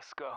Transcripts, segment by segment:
Let's go.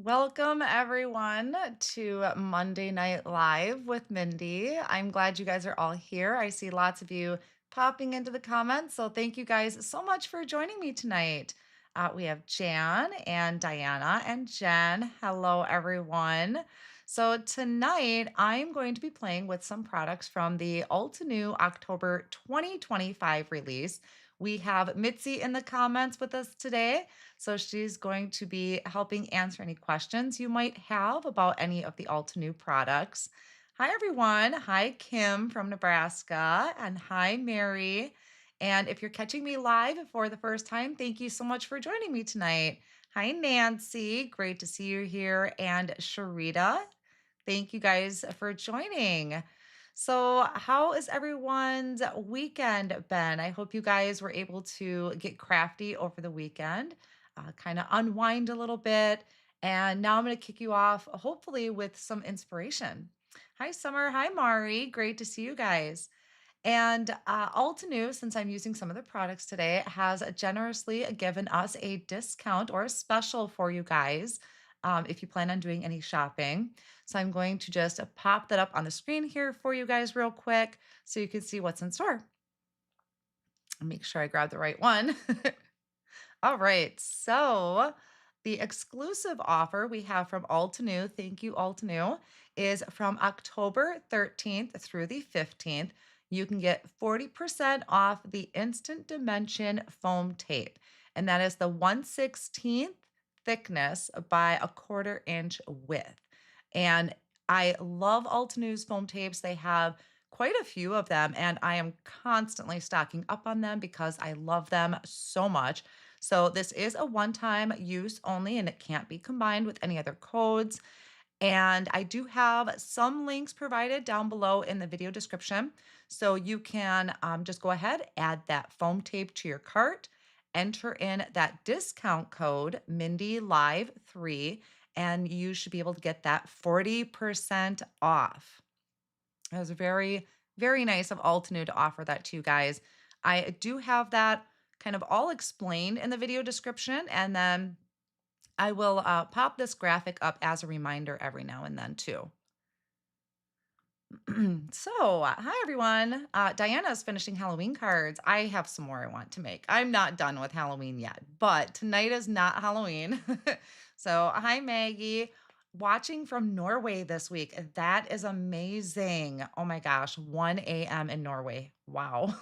Welcome everyone to Monday Night Live with Mindy. I'm glad you guys are all here. I see lots of you popping into the comments, so thank you guys so much for joining me tonight. We have Jan and Diana and Jen. Hello everyone. So tonight I'm going to be playing with some products from the Altenew October 2025 release. We have Mitzi in the comments with us today. So she's going to be helping answer any questions you might have about any of the Altenew products. Hi, everyone. Hi, Kim from Nebraska. And hi, Mary. And if you're catching me live for the first time, thank you so much for joining me tonight. Hi, Nancy. Great to see you here. And Sharita. Thank you guys for joining. So, how has everyone's weekend been? I hope you guys were able to get crafty over the weekend, kind of unwind a little bit. And now I'm going to kick you off, hopefully, with some inspiration. Hi, Summer. Hi, Mari. Great to see you guys. And Altenew, since I'm using some of the products today, has generously given us a discount or a special for you guys if you plan on doing any shopping. So I'm going to just pop that up on the screen here for you guys real quick so you can see what's in store. Make sure I grab the right one. All right, so the exclusive offer we have from Altenew, thank you, Altenew, is from October 13th through the 15th. You can get 40% off the Instant Dimension foam tape, and that is the 1/16th thickness by a 1/4 inch width. And I love Altenew's foam tapes. They have quite a few of them, and I am constantly stocking up on them because I love them so much. So this is a one-time use only, and it can't be combined with any other codes. And I do have some links provided down below in the video description. So you can just go ahead, add that foam tape to your cart, enter in that discount code MindyLive3, and you should be able to get that 40% off. It was very, very nice of Altenew to offer that to you guys. I do have that kind of all explained in the video description, and then I will pop this graphic up as a reminder every now and then too. So, hi everyone. Diana is finishing Halloween cards. I have some more I want to make. I'm not done with Halloween yet, but tonight is not Halloween. So, hi Maggie. Watching from Norway this week. That is amazing. Oh my gosh, 1 a.m. in Norway. Wow.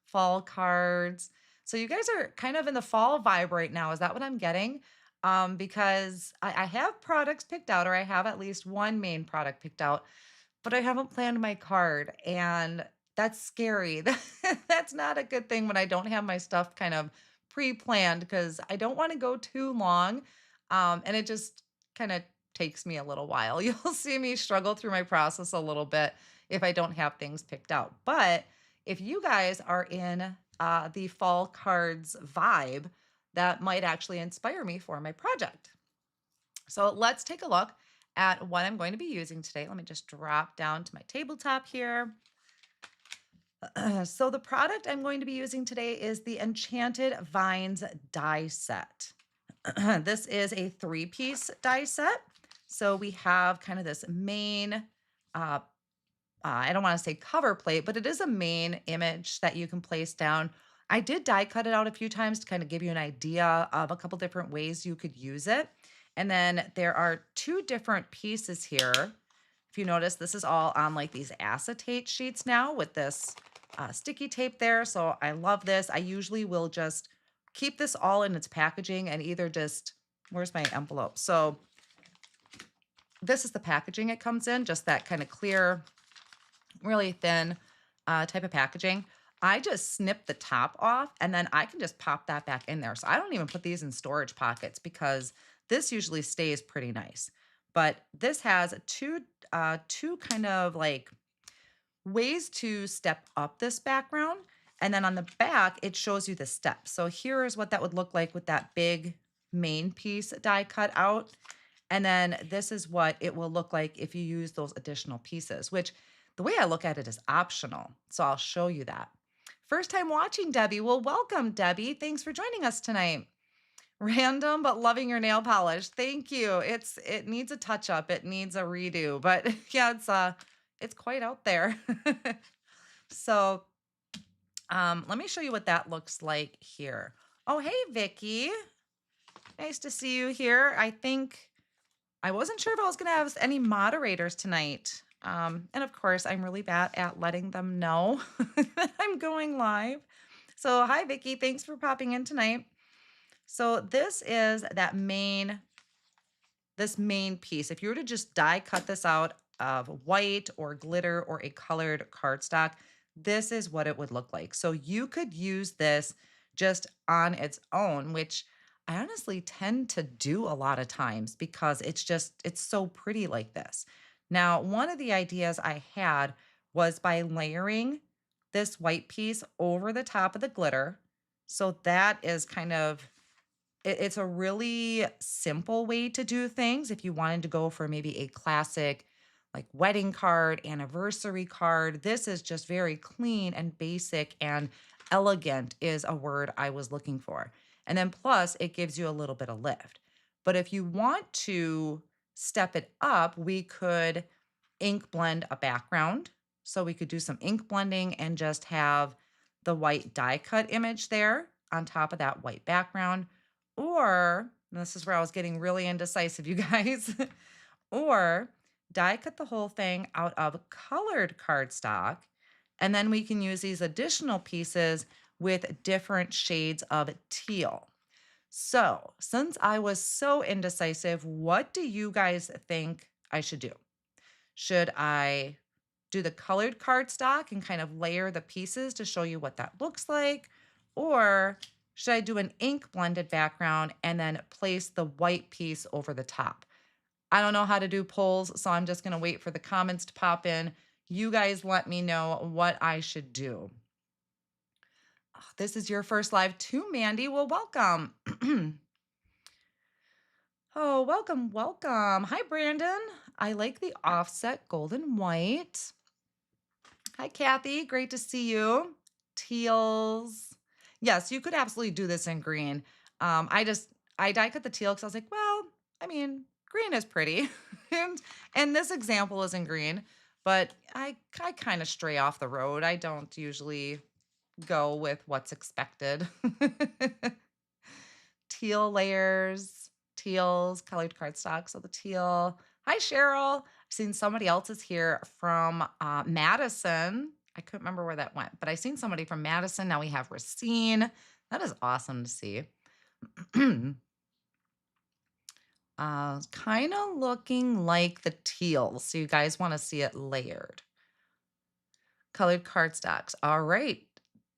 Fall cards. So you guys are kind of in the fall vibe right now. Is that what I'm getting? Because I have products picked out, or I have at least one main product picked out, but I haven't planned my card. And that's scary. That's not a good thing when I don't have my stuff kind of pre-planned because I don't want to go too long. And it just kind of takes me a little while. You'll see me struggle through my process a little bit if I don't have things picked out. But if you guys are in the fall cards vibe, that might actually inspire me for my project. So let's take a look at what I'm going to be using today. Let me just drop down to my tabletop here. So the product I'm going to be using today is the Enchanted Vines die set. This is a 3-piece die set. So we have kind of this main, I don't want to say cover plate, but it is a main image that you can place down. I did die cut it out a few times to kind of give you an idea of a couple different ways you could use it. And then there are two different pieces here. If you notice, this is all on like these acetate sheets now with this sticky tape there. So I love this. I usually will just keep this all in its packaging and either just, where's my envelope? So this is the packaging it comes in, just that kind of clear, really thin type of packaging. I just snip the top off and then I can just pop that back in there. So I don't even put these in storage pockets because this usually stays pretty nice. But this has two kind of like ways to step up this background. And then on the back, it shows you the steps. So here is what that would look like with that big main piece die cut out. And then this is what it will look like if you use those additional pieces, which the way I look at it is optional. So I'll show you that. First time watching, Debbie. Well, welcome, Debbie. Thanks for joining us tonight. Random, but loving your nail polish. Thank you. It needs a touch up. It needs a redo, but yeah, it's quite out there. So let me show you what that looks like here. Oh, hey, Vicky. Nice to see you here. I wasn't sure if I was going to have any moderators tonight. And of course, I'm really bad at letting them know that I'm going live. So hi, Vicky. Thanks for popping in tonight. So this is this main piece. If you were to just die cut this out of white or glitter or a colored cardstock, this is what it would look like. So you could use this just on its own, which I honestly tend to do a lot of times because it's so pretty like this. Now, one of the ideas I had was by layering this white piece over the top of the glitter. So that is kind of, it's a really simple way to do things. If you wanted to go for maybe a classic like wedding card, anniversary card, this is just very clean and basic, and elegant is a word I was looking for. And then plus it gives you a little bit of lift. But if you want to step it up, we could ink blend a background. So we could do some ink blending and just have the white die cut image there on top of that white background. Or, and this is where I was getting really indecisive, you guys, or die cut the whole thing out of colored cardstock. And then we can use these additional pieces with different shades of teal. So since I was so indecisive, what do you guys think I should do? Should I do the colored cardstock and kind of layer the pieces to show you what that looks like? Or should I do an ink blended background and then place the white piece over the top? I don't know how to do polls, so I'm just going to wait for the comments to pop in. You guys let me know what I should do. Oh, this is your first live too, Mandy. Well, welcome. Oh, welcome, welcome. Hi, Brandon. I like the offset golden white. Hi, Kathy. Great to see you. Teals. Yes, you could absolutely do this in green. I die cut the teal because I was like, well, I mean, green is pretty. and this example is in green, but I kind of stray off the road. I don't usually go with what's expected. Teal layers, teals, colored cardstock. So the teal. Hi, Cheryl. I've seen somebody else is here from Madison. I couldn't remember where that went, but I seen somebody from Madison. Now we have Racine. That is awesome to see. Kind of looking like the teal. So you guys want to see it layered. Colored cardstocks. All right.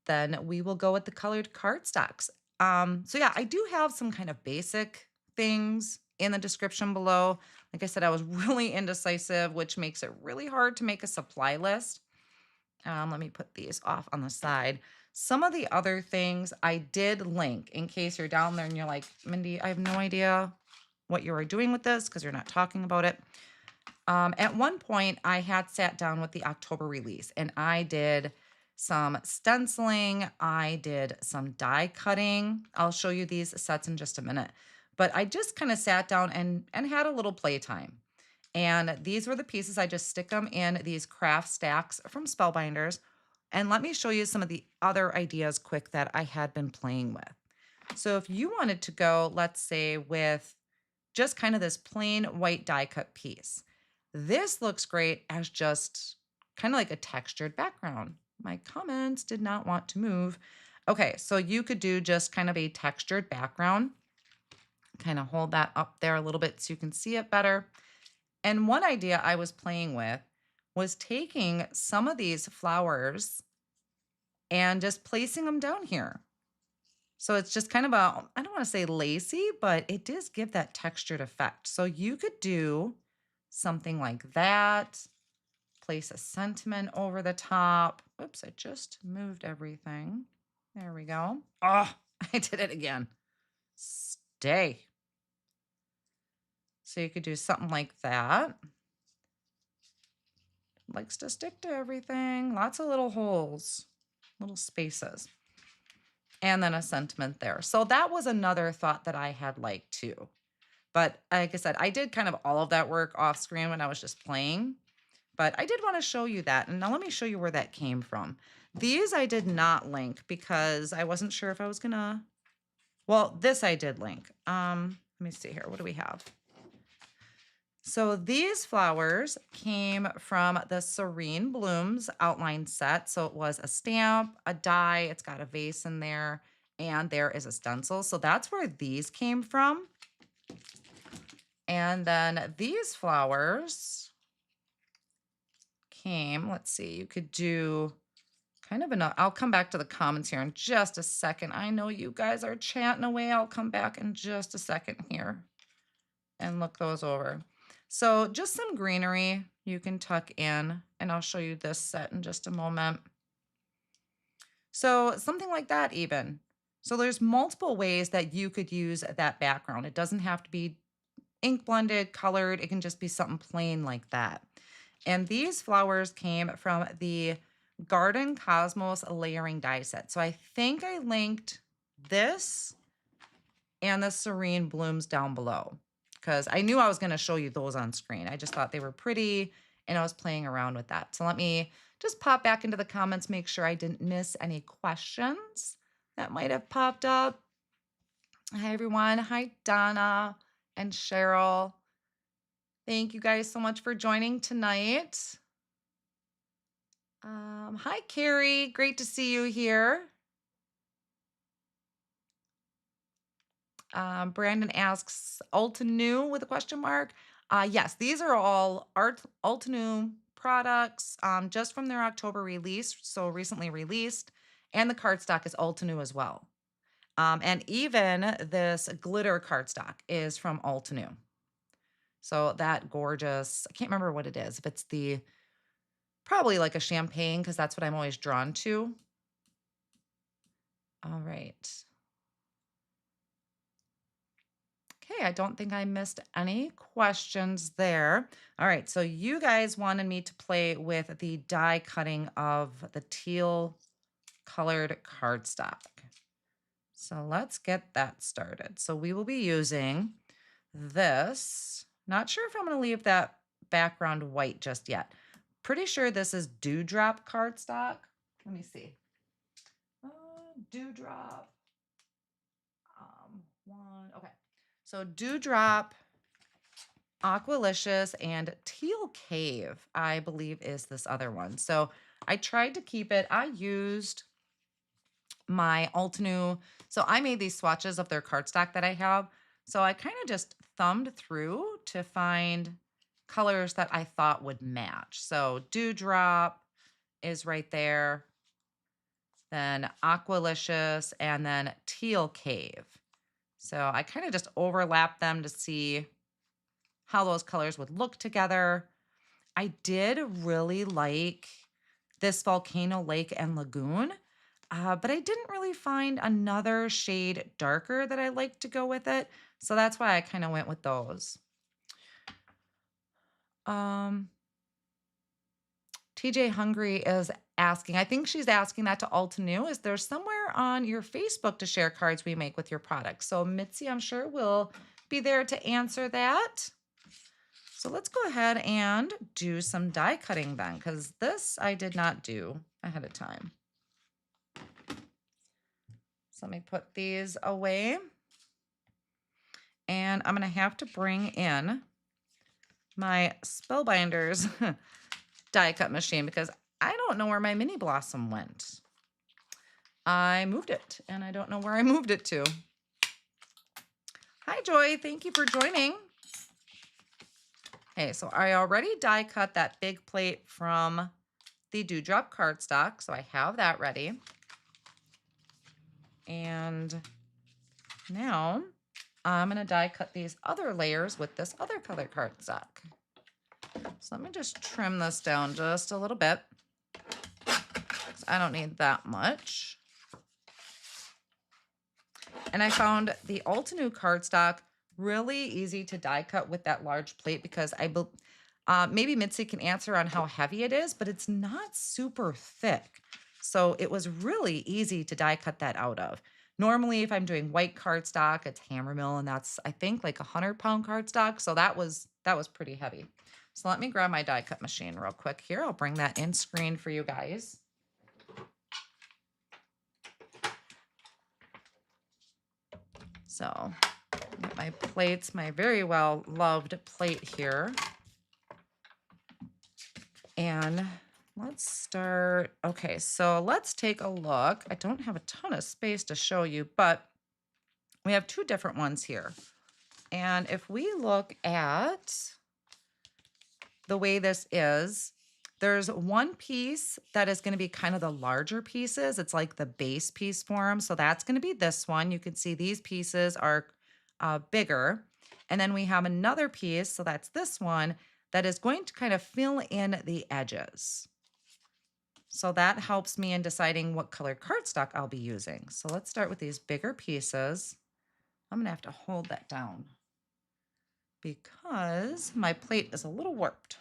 Then we will go with the colored cardstocks. So yeah, I do have some kind of basic things in the description below. Like I said, I was really indecisive, which makes it really hard to make a supply list. Let me put these off on the side. Some of the other things I did link in case you're down there and you're like, Mindy, I have no idea what you are doing with this because you're not talking about it. At one point, I had sat down with the October release and I did some stenciling. I did some die cutting. I'll show you these sets in just a minute. But I just kind of sat down and had a little playtime. And these were the pieces. I just stick them in these craft stacks from Spellbinders. And let me show you some of the other ideas quick that I had been playing with. So if you wanted to go, let's say, with just kind of this plain white die cut piece, this looks great as just kind of like a textured background. My comments did not want to move. Okay, so you could do just kind of a textured background. Kind of hold that up there a little bit so you can see it better. And one idea I was playing with was taking some of these flowers and just placing them down here. So it's just kind of a, I don't want to say lacy, but it does give that textured effect. So you could do something like that, place a sentiment over the top. Oops, I just moved everything. There we go. Oh, I did it again. Stay. So you could do something like that. Likes to stick to everything. Lots of little holes, little spaces. And then a sentiment there. So that was another thought that I had liked too. But like I said, I did kind of all of that work off screen when I was just playing. But I did want to show you that. And now let me show you where that came from. These I did not link because I wasn't sure if I was going to. Well, this I did link. Let me see here. What do we have? So these flowers came from the Serene Blooms outline set. So it was a stamp, a die, it's got a vase in there, and there is a stencil. So that's where these came from. And then these flowers came, let's see, you could do kind of enough. I'll come back to the comments here in just a second. I know you guys are chatting away. I'll come back in just a second here and look those over. So just some greenery you can tuck in, and I'll show you this set in just a moment. So something like that even. So there's multiple ways that you could use that background. It doesn't have to be ink blended, colored. It can just be something plain like that. And these flowers came from the Garden Cosmos layering die set. So I think I linked this and the Serene Blooms down below, because I knew I was going to show you those on screen. I just thought they were pretty, and I was playing around with that. So let me just pop back into the comments, make sure I didn't miss any questions that might have popped up. Hi, everyone. Hi, Donna and Cheryl. Thank you guys so much for joining tonight. Hi, Carrie. Great to see you here. Brandon asks, Altenew with a question mark. Yes, these are all Altenew products just from their October release, so recently released. And the cardstock is Altenew as well. And even this glitter cardstock is from Altenew. So that gorgeous, I can't remember what it is. If it's the, probably like a champagne, because that's what I'm always drawn to. All right. Okay, I don't think I missed any questions there. All right, so you guys wanted me to play with the die cutting of the teal colored cardstock. So let's get that started. So we will be using this. Not sure if I'm going to leave that background white just yet. Pretty sure this is Dewdrop cardstock. Let me see. Dewdrop. Okay. So Dewdrop, Aqualicious, and Teal Cave, I believe, is this other one. So I tried to keep it. I used my Altenew. So I made these swatches of their cardstock that I have. So I kind of just thumbed through to find colors that I thought would match. So Dewdrop is right there. Then Aqualicious, and then Teal Cave. So I kind of just overlapped them to see how those colors would look together. I did really like this Volcano Lake and Lagoon, but I didn't really find another shade darker that I liked to go with it. So that's why I kind of went with those. TJ Hungry is asking, I think she's asking that to Altenew. Is there somewhere on your Facebook to share cards we make with your products? So Mitzi, I'm sure will be there to answer that. So let's go ahead and do some die cutting then, because this I did not do ahead of time. So let me put these away. And I'm going to have to bring in my Spellbinders die cut machine because I don't know where my mini blossom went. I moved it and I don't know where I moved it to. Hi, Joy. Thank you for joining. Okay, so I already die cut that big plate from the Dewdrop cardstock, so I have that ready. And now I'm going to die cut these other layers with this other color cardstock. So let me just trim this down just a little bit, because I don't need that much. And I found the Altenew cardstock really easy to die cut with that large plate because maybe Mitzi can answer on how heavy it is, but it's not super thick. So it was really easy to die cut that out of. Normally, if I'm doing white cardstock, it's Hammermill, and that's, I think, like 100-pound cardstock. So that was pretty heavy. So let me grab my die cut machine real quick here. I'll bring that in screen for you guys. So get my plates, my very well loved plate here. And let's start. Okay, so let's take a look. I don't have a ton of space to show you, but we have two different ones here. And if we look at the way this is, there's one piece that is going to be kind of the larger pieces. It's like the base piece for them. So that's going to be this one. You can see these pieces are bigger. And then we have another piece, so that's this one, that is going to kind of fill in the edges. So that helps me in deciding what color cardstock I'll be using. So let's start with these bigger pieces. I'm going to have to hold that down because my plate is a little warped.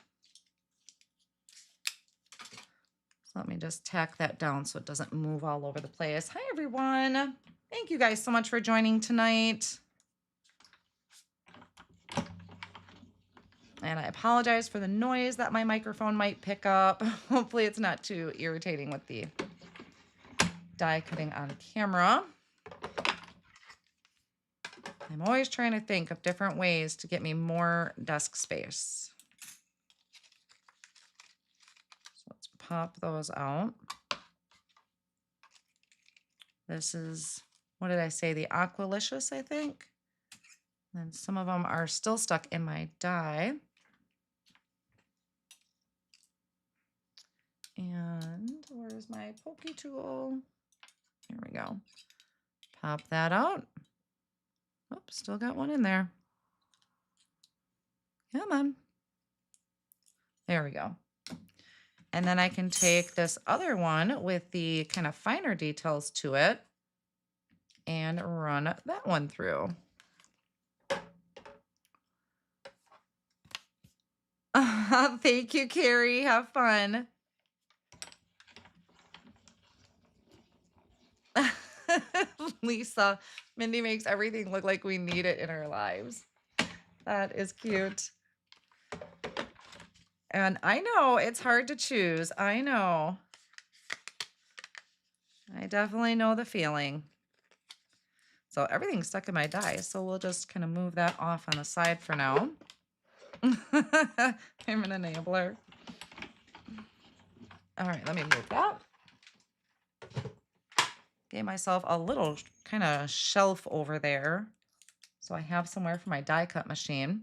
So let me just tack that down so it doesn't move all over the place. Hi, everyone. Thank you guys so much for joining tonight. And I apologize for the noise that my microphone might pick up. Hopefully it's not too irritating with the die cutting on camera. I'm always trying to think of different ways to get me more desk space. So let's pop those out. This is, what did I say? The Aqualicious, I think. And some of them are still stuck in my die. And where's my pokey tool? Here we go. Pop that out. Oops, still got one in there. Come on. There we go. And then I can take this other one with the kind of finer details to it and run that one through. Thank you, Carrie. Have fun. Lisa, Mindy makes everything look like we need it in our lives. That is cute. And I know it's hard to choose. I know. I definitely know the feeling. So everything's stuck in my die. So we'll just kind of move that off on the side for now. I'm an enabler. All right, let me move that. Gave myself a little kind of shelf over there, so I have somewhere for my die cut machine.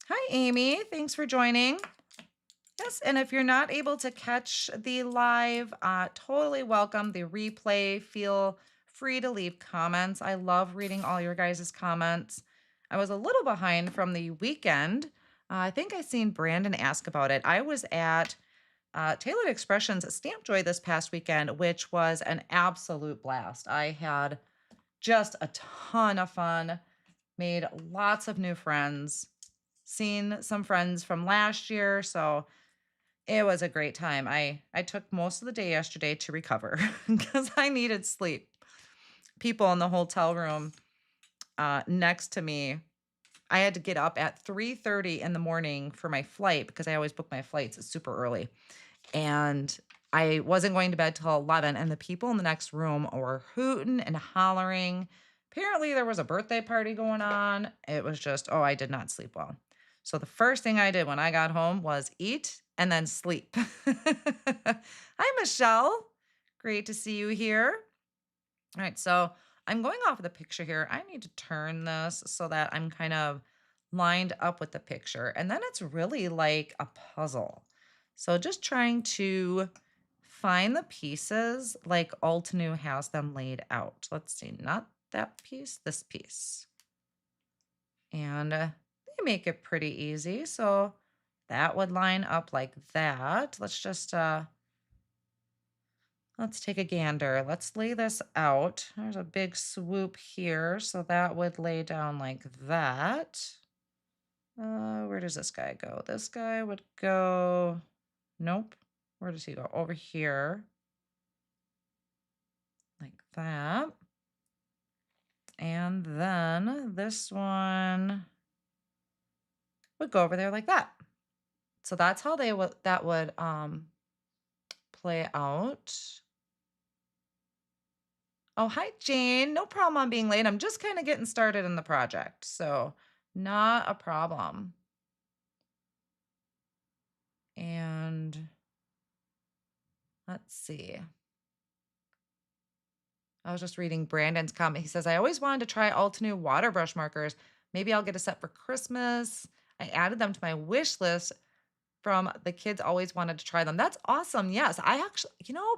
Hi, Amy. Thanks for joining. Yes, and if you're not able to catch the live, totally welcome the replay. Feel free to leave comments. I love reading all your guys' comments. I was a little behind from the weekend. I think I seen Brandon ask about it. I was at Tailored Expressions Stamp Joy this past weekend, which was an absolute blast. I had just a ton of fun, made lots of new friends, seen some friends from last year, so it was a great time. I took most of the day yesterday to recover because I needed sleep. People in the hotel room next to me I had to get up at 3:30 in the morning for my flight because I always book my flights super early. And I wasn't going to bed till 11, and the people in the next room were hooting and hollering. Apparently, there was a birthday party going on. It was just, oh, I did not sleep well. So the first thing I did when I got home was eat and then sleep. Hi, Michelle. Great to see you here. All right, so I'm going off of the picture here. I need to turn this so that I'm kind of lined up with the picture. And then it's really like a puzzle. So just trying to find the pieces like Altenew has them laid out. Let's see, not that piece, this piece. And they make it pretty easy. So that would line up like that. Let's just let's take a gander. Let's lay this out. There's a big swoop here, so that would lay down like that. Where does this guy go? This guy would go, nope. Where does he go? Over here, like that. And then this one would go over there like that. So that's how that would play out. Oh, hi, Jane. No problem on being late. I'm just kind of getting started in the project, so not a problem. And let's see. I was just reading Brandon's comment. He says, I always wanted to try Altenew water brush markers. Maybe I'll get a set for Christmas. I added them to my wish list from the kids always wanted to try them. That's awesome. Yes, I actually,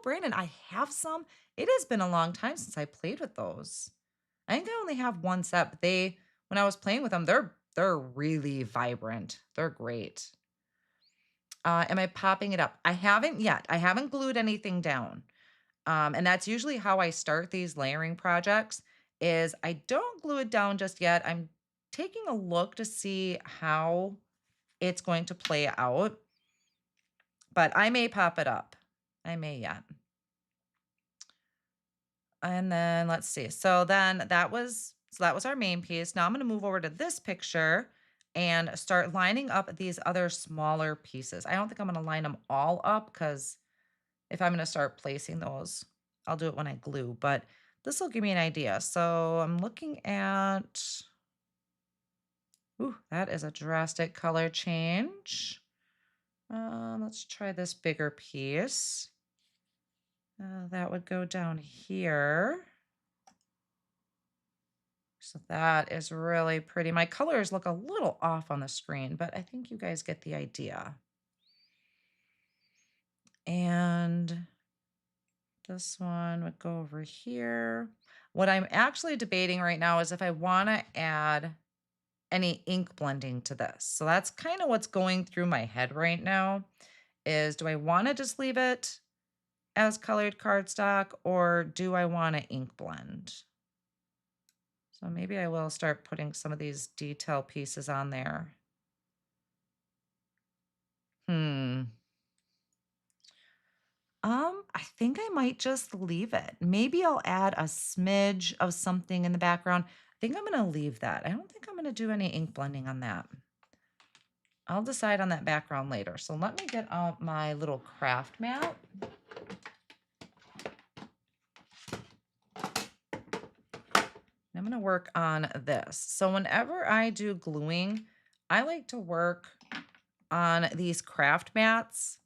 Brandon, I have some. It has been a long time since I played with those. I think I only have one set, but when I was playing with them, they're really vibrant. They're great. Am I popping it up? I haven't yet. I haven't glued anything down. And that's usually how I start these layering projects is I don't glue it down just yet. I'm taking a look to see how it's going to play out, but I may pop it up. I may yet. And then let's see. So that was our main piece. Now I'm going to move over to this picture and start lining up these other smaller pieces. I don't think I'm going to line them all up because if I'm going to start placing those, I'll do it when I glue, but this will give me an idea. So I'm looking at, ooh, that is a drastic color change. Let's try this bigger piece. That would go down here. So that is really pretty. My colors look a little off on the screen, but I think you guys get the idea. And this one would go over here. What I'm actually debating right now is if I want to add any ink blending to this. So that's kind of what's going through my head right now is do I want to just leave it as colored cardstock or do I want to ink blend? So maybe I will start putting some of these detail pieces on there. I think I might just leave it. Maybe I'll add a smidge of something in the background. I think I'm going to leave that. I don't think I'm going to do any ink blending on that. I'll decide on that background later. So let me get out my little craft mat. I'm going to work on this. So whenever I do gluing, I like to work on these craft mats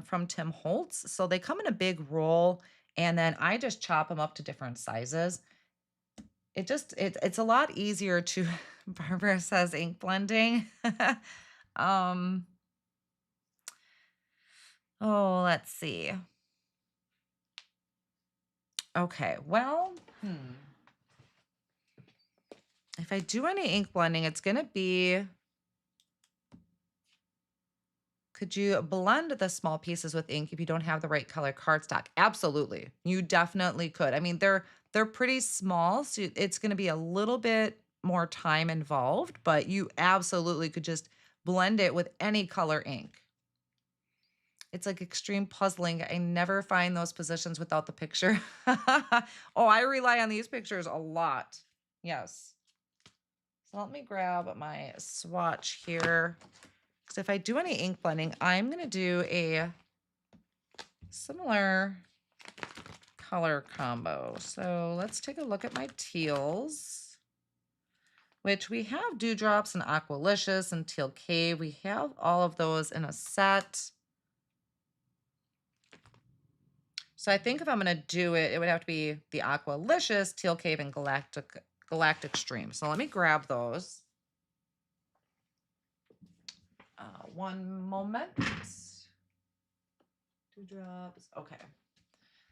from Tim Holtz. So they come in a big roll and then I just chop them up to different sizes. It's a lot easier to, Barbara says ink blending. Oh, let's see. Okay, well, if I do any ink blending, it's going to be, could you blend the small pieces with ink if you don't have the right color cardstock? Absolutely. You definitely could. I mean, they're pretty small, so it's going to be a little bit more time involved, but you absolutely could just blend it with any color ink. It's like extreme puzzling. I never find those positions without the picture. Oh, I rely on these pictures a lot. Yes. So let me grab my swatch here. Because if I do any ink blending, I'm going to do a similar color combo. So let's take a look at my teals, which we have Dewdrops and Aqualicious and Teal Cave. We have all of those in a set. So I think if I'm going to do it, it would have to be the Aqualicious, Teal Cave, and Galactic Stream. So let me grab those. One moment. Dewdrops. Okay.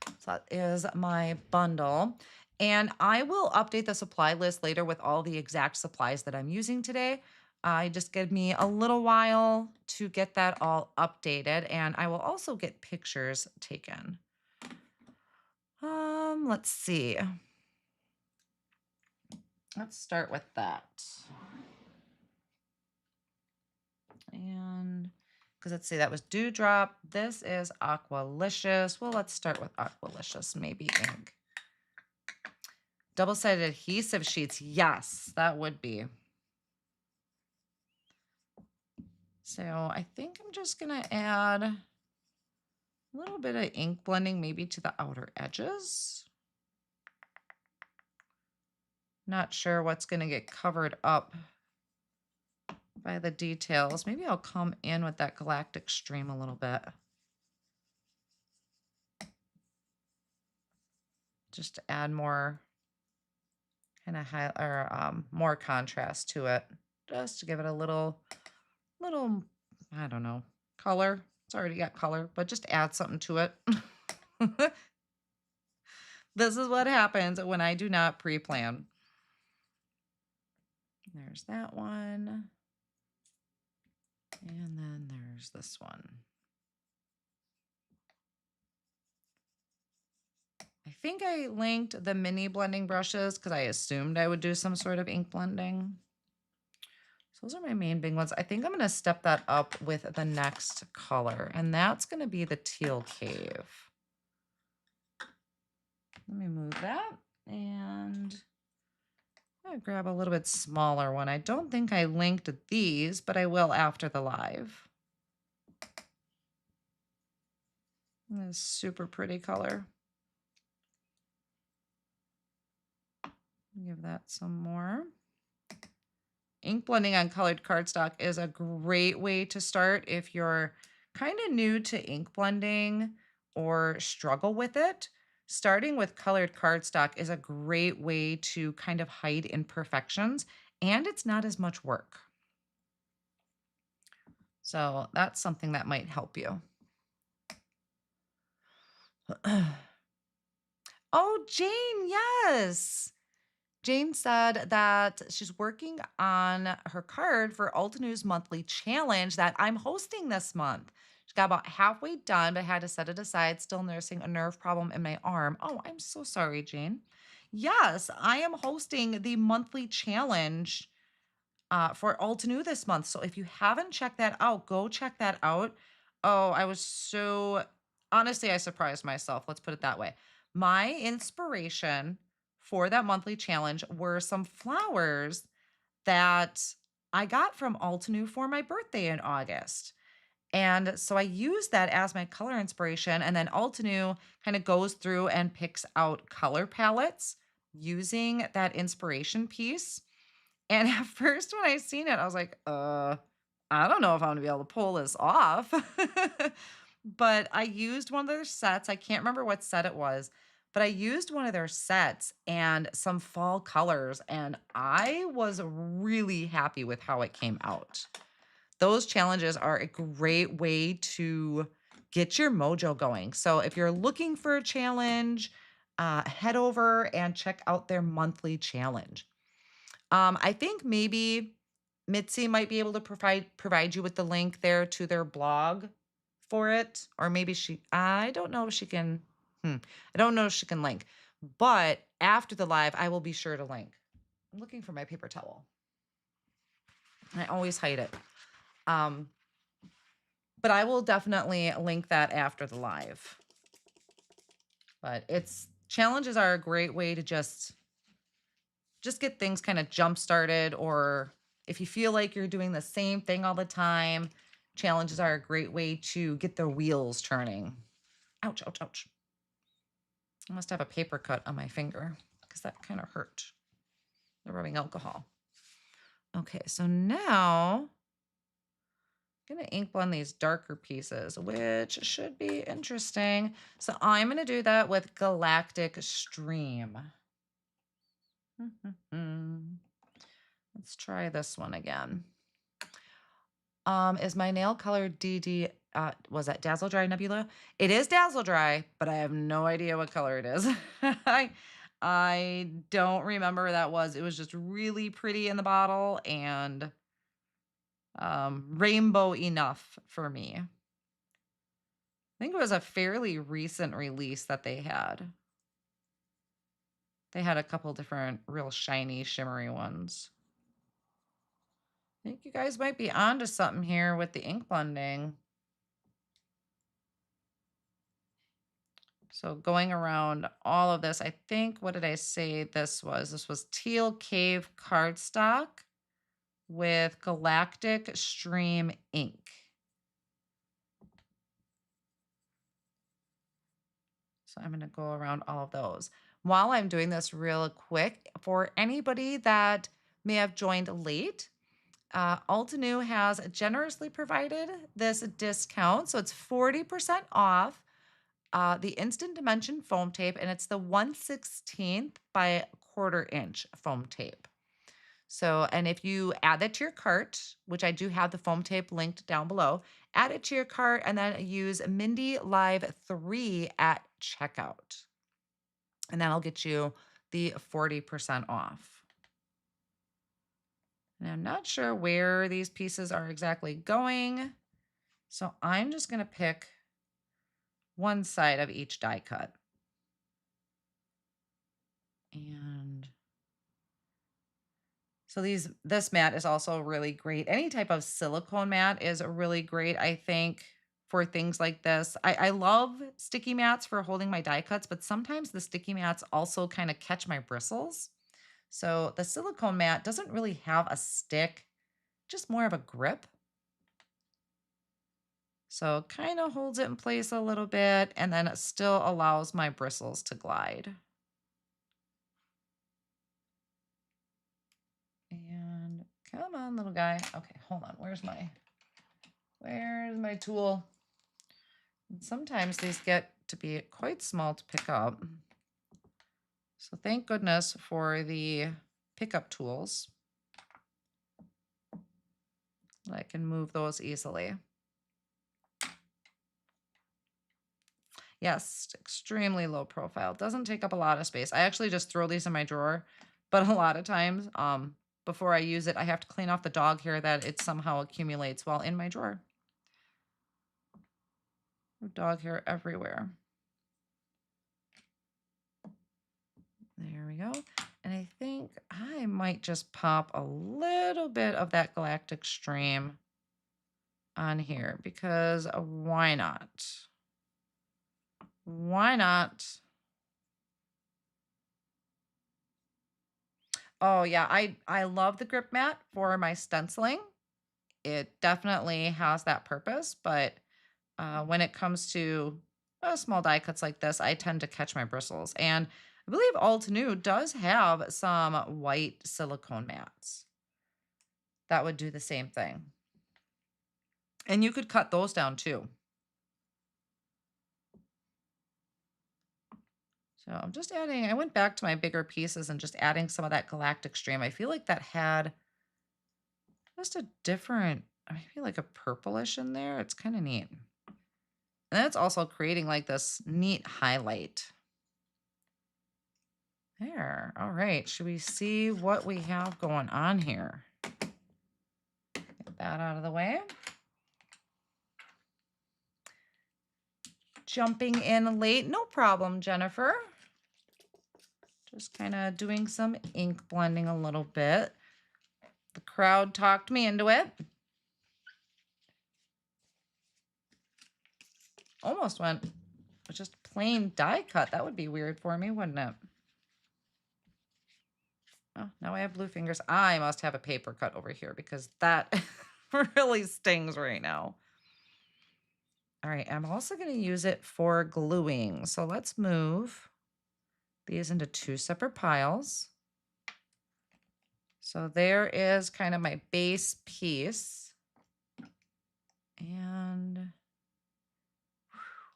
So that is my bundle. And I will update the supply list later with all the exact supplies that I'm using today. Just give me a little while to get that all updated, and I will also get pictures taken. Let's see. Let's start with that. And because let's see, that was Dewdrop. This is Aqualicious. Well, let's start with Aqualicious, maybe ink. Double-sided adhesive sheets. Yes, that would be. So I think I'm just going to add a little bit of ink blending maybe to the outer edges. Not sure what's going to get covered up by the details. Maybe I'll come in with that Galactic Stream a little bit. Just to add more kind of high or more contrast to it. Just to give it a little, I don't know, color. It's already got color, but just add something to it. This is what happens when I do not pre-plan. There's that one. And then there's this one. I think I linked the mini blending brushes because I assumed I would do some sort of ink blending. So those are my main big ones. I think I'm going to step that up with the next color, and that's going to be the Teal Cave. Let me move that, and I'm going to grab a little bit smaller one. I don't think I linked these, but I will after the live. This super pretty color. Give that some more. Ink blending on colored cardstock is a great way to start if you're kind of new to ink blending or struggle with it. Starting with colored cardstock is a great way to kind of hide imperfections, and it's not as much work. So that's something that might help you. Oh, Jane, yes. Jane said that she's working on her card for Altenew's monthly challenge that I'm hosting this month. She got about halfway done, but had to set it aside, still nursing a nerve problem in my arm. Oh, I'm so sorry, Jane. Yes, I am hosting the monthly challenge for Altenew this month. So if you haven't checked that out, go check that out. Oh, I was so, honestly, I surprised myself. Let's put it that way. My inspiration for that monthly challenge were some flowers that I got from Altenew for my birthday in August. And so I used that as my color inspiration. And then Altenew kind of goes through and picks out color palettes using that inspiration piece. And at first, when I seen it, I was like, I don't know if I'm gonna be able to pull this off. But I used one of their sets. I can't remember what set it was, but I used one of their sets and some fall colors, and I was really happy with how it came out. Those challenges are a great way to get your mojo going. So if you're looking for a challenge, head over and check out their monthly challenge. I think maybe Mitzi might be able to provide you with the link there to their blog for it, or maybe I don't know if she can. I don't know if she can link, but after the live, I will be sure to link. I'm looking for my paper towel. I always hide it. But I will definitely link that after the live. But challenges are a great way to just just get things kind of jump started, or if you feel like you're doing the same thing all the time, challenges are a great way to get the wheels turning. Ouch, ouch, ouch. I must have a paper cut on my finger because that kind of hurt, the rubbing alcohol. Okay, so now I'm going to ink blend these darker pieces, which should be interesting. So I'm going to do that with Galactic Stream. Let's try this one again. Is my nail color DD, was that Dazzle Dry Nebula? It is Dazzle Dry, but I have no idea what color it is. I don't remember what that was. It was just really pretty in the bottle and rainbow enough for me. I think it was a fairly recent release that they had. They had a couple different real shiny, shimmery ones. I think you guys might be onto something here with the ink blending. So going around all of this, I think, what did I say this was? This was Teal Cave Cardstock with Galactic Stream ink. So I'm going to go around all of those. While I'm doing this real quick, for anybody that may have joined late, Altenew has generously provided this discount. So it's 40% off the Instant Dimension foam tape, and it's the 1/16 by 1/4 inch foam tape. So, and if you add that to your cart, which I do have the foam tape linked down below, add it to your cart and then use Mindy Live 3 at checkout. And that'll get you the 40% off. And I'm not sure where these pieces are exactly going. So I'm just going to pick one side of each die cut. And so this mat is also really great. Any type of silicone mat is really great, I think, for things like this. I love sticky mats for holding my die cuts, but sometimes the sticky mats also kind of catch my bristles. So the silicone mat doesn't really have a stick, just more of a grip. So it kind of holds it in place a little bit, and then it still allows my bristles to glide. And come on, little guy. Okay, hold on. Where's my tool? And sometimes these get to be quite small to pick up. So thank goodness for the pickup tools. I can move those easily. Yes, extremely low profile. Doesn't take up a lot of space. I actually just throw these in my drawer, but a lot of times, before I use it, I have to clean off the dog hair that it somehow accumulates while in my drawer. Dog hair everywhere. There we go. And I think I might just pop a little bit of that Galactic Stream on here because why not? Why not? Oh yeah, I love the grip mat for my stenciling. It definitely has that purpose, but when it comes to small die cuts like this, I tend to catch my bristles. And I believe Altenew does have some white silicone mats that would do the same thing. And you could cut those down too. So I'm just adding, I went back to my bigger pieces and just adding some of that Galactic Stream. I feel like that had just a different, I feel like a purplish in there. It's kind of neat. And it's also creating like this neat highlight. There. All right. Should we see what we have going on here? Get that out of the way. Jumping in late. No problem, Jennifer. Just kind of doing some ink blending a little bit. The crowd talked me into it. Almost went with just plain die cut. That would be weird for me, wouldn't it? Oh, now I have blue fingers. I must have a paper cut over here because that really stings right now. All right, I'm also going to use it for gluing. So let's move these into two separate piles. So there is kind of my base piece. And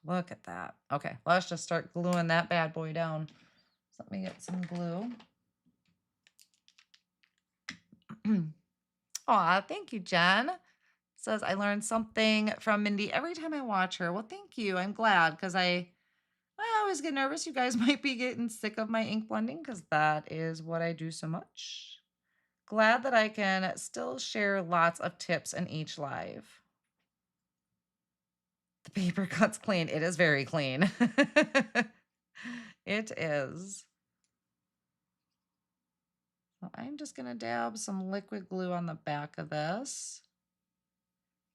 look at that. Okay, let's just start gluing that bad boy down. So let me get some glue. Aw, thank you, Jen. Says I learned something from Mindy every time I watch her. Well, thank you. I'm glad because I always get nervous. You guys might be getting sick of my ink blending because that is what I do so much. Glad that I can still share lots of tips in each live. The paper cut's clean. It is very clean. It is. So I'm just going to dab some liquid glue on the back of this.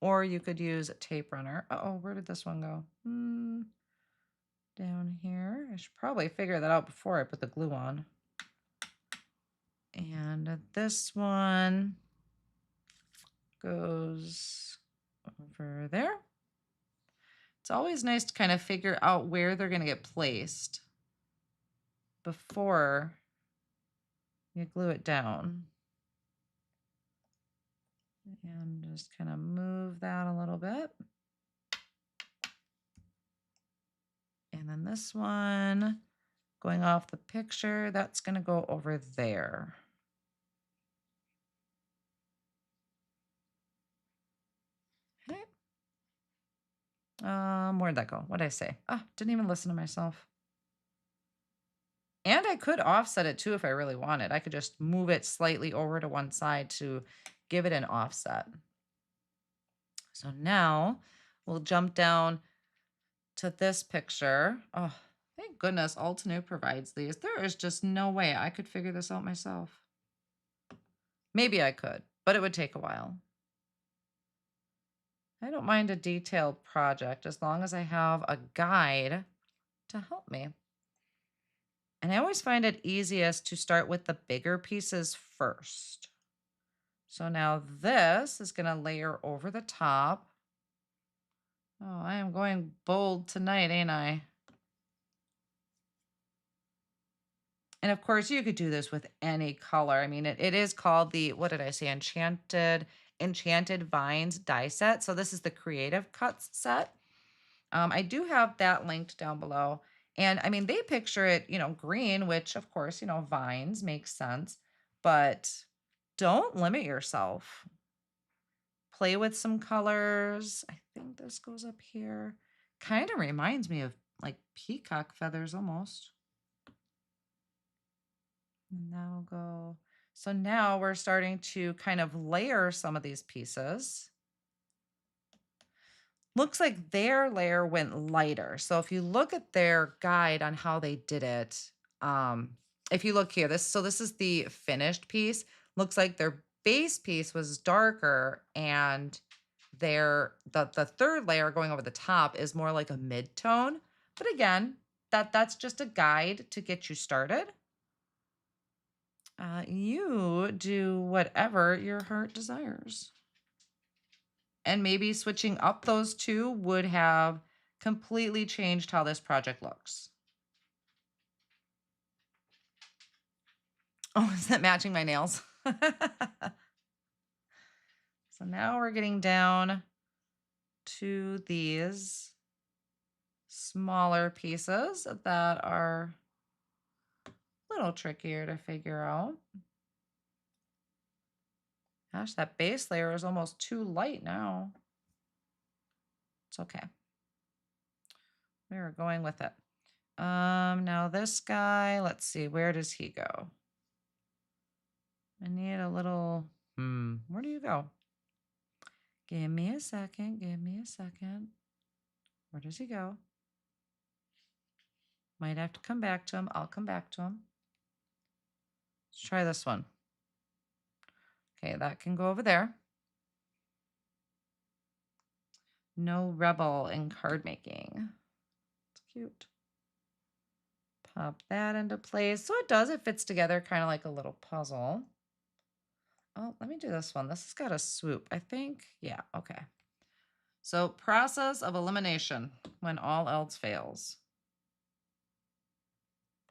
Or you could use a tape runner. Uh-oh, where did this one go? Down here. I should probably figure that out before I put the glue on. And this one goes over there. It's always nice to kind of figure out where they're going to get placed before you glue it down. And just kind of move that a little bit. And then this one going off the picture, that's going to go over there. Okay. Where'd that go? What'd I say? Oh, didn't even listen to myself. And I could offset it too if I really wanted. I could just move it slightly over to one side to give it an offset. So now we'll jump down to this picture. Oh, thank goodness Altenew provides these. There is just no way I could figure this out myself. Maybe I could, but it would take a while. I don't mind a detailed project as long as I have a guide to help me. And I always find it easiest to start with the bigger pieces first. So now this is going to layer over the top. Oh, I am going bold tonight, ain't I? And of course, you could do this with any color. I mean, it is called the, what did I say, Enchanted Vines die set. So this is the Creative Cuts set. I do have that linked down below. And I mean, they picture it, green, which of course, vines makes sense, but don't limit yourself. Play with some colors. I think this goes up here. Kind of reminds me of like peacock feathers almost. And that'll go. So now we're starting to kind of layer some of these pieces. Looks like their layer went lighter. So if you look at their guide on how they did it, if you look here, this is the finished piece. Looks like their base piece was darker, and the third layer going over the top is more like a mid-tone. But again, that's just a guide to get you started. You do whatever your heart desires. And maybe switching up those two would have completely changed how this project looks. Oh, is that matching my nails? So now we're getting down to these smaller pieces that are a little trickier to figure out. Gosh, that base layer is almost too light now. It's okay. We're going with it. Now this guy, let's see, where does he go? I need a little, where do you go? Give me a second, give me a second. Where does he go? Might have to come back to him. I'll come back to him. Let's try this one. Okay, that can go over there. No rebel in card making. It's cute. Pop that into place. So it does, it fits together kind of like a little puzzle. Oh, let me do this one. This has got a swoop, I think. Yeah, okay. So process of elimination when all else fails.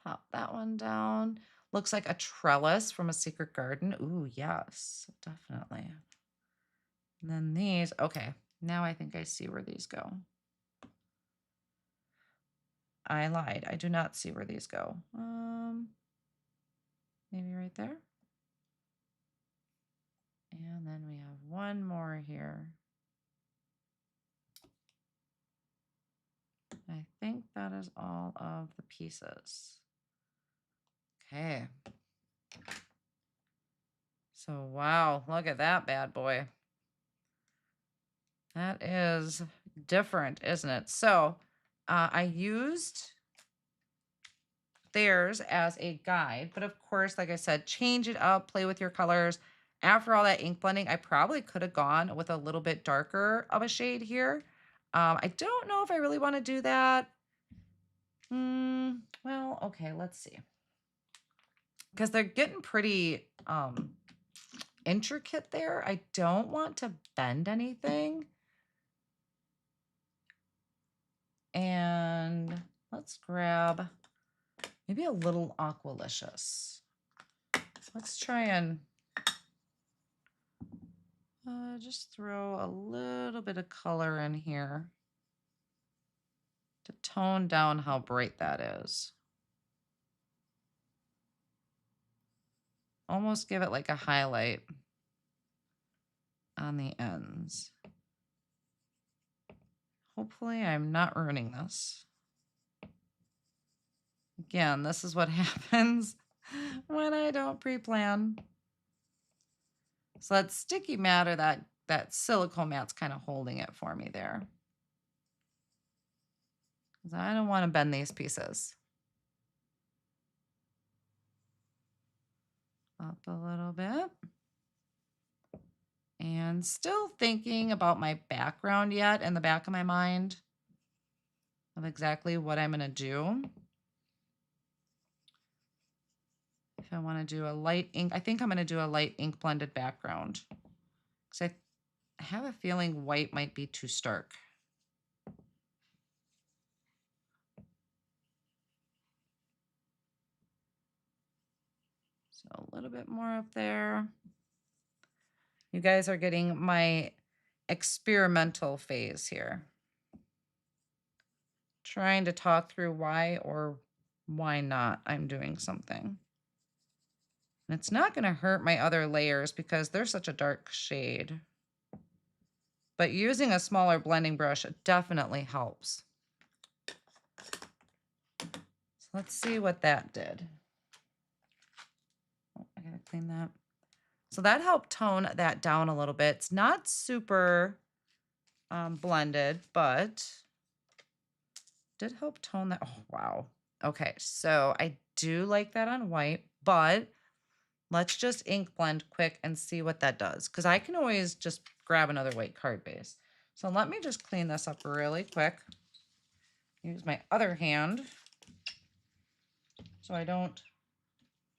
Pop that one down. Looks like a trellis from a secret garden. Ooh, yes, definitely. And then these, okay. Now I think I see where these go. I lied. I do not see where these go. Maybe right there. And then we have one more here. I think that is all of the pieces. Okay. So, wow, look at that bad boy. That is different, isn't it? So, I used theirs as a guide, but of course, like I said, change it up, play with your colors. After all that ink blending, I probably could have gone with a little bit darker of a shade here. I don't know if I really want to do that. Well, okay, let's see. Because they're getting pretty intricate there. I don't want to bend anything. And let's grab maybe a little Aqualicious. Let's try and just throw a little bit of color in here to tone down how bright that is. Almost give it like a highlight on the ends. Hopefully I'm not ruining this. Again, this is what happens when I don't pre-plan. So that sticky matter, that silicone mat's kind of holding it for me there. Because I don't want to bend these pieces. Up a little bit. And still thinking about my background yet in the back of my mind of exactly what I'm going to do. If I want to do a light ink, I think I'm going to do a light ink blended background. Because I have a feeling white might be too stark. So a little bit more up there. You guys are getting my experimental phase here. Trying to talk through why or why not I'm doing something. And it's not going to hurt my other layers because they're such a dark shade. But using a smaller blending brush definitely helps. So let's see what that did. Oh, I gotta clean that. So that helped tone that down a little bit. It's not super blended, but did help tone that. Oh, wow. Okay, so I do like that on white, but let's just ink blend quick and see what that does. Because I can always just grab another white card base. So let me just clean this up really quick. Use my other hand so I don't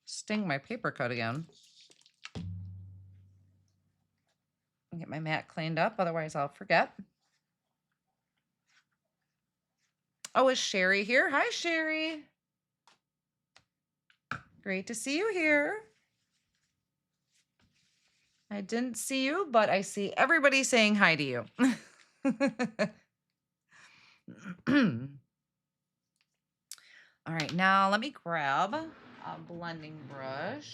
sting my paper cut again. Get my mat cleaned up, otherwise I'll forget. Oh, is Sherry here? Hi, Sherry. Great to see you here. I didn't see you, but I see everybody saying hi to you. All right, now let me grab a blending brush.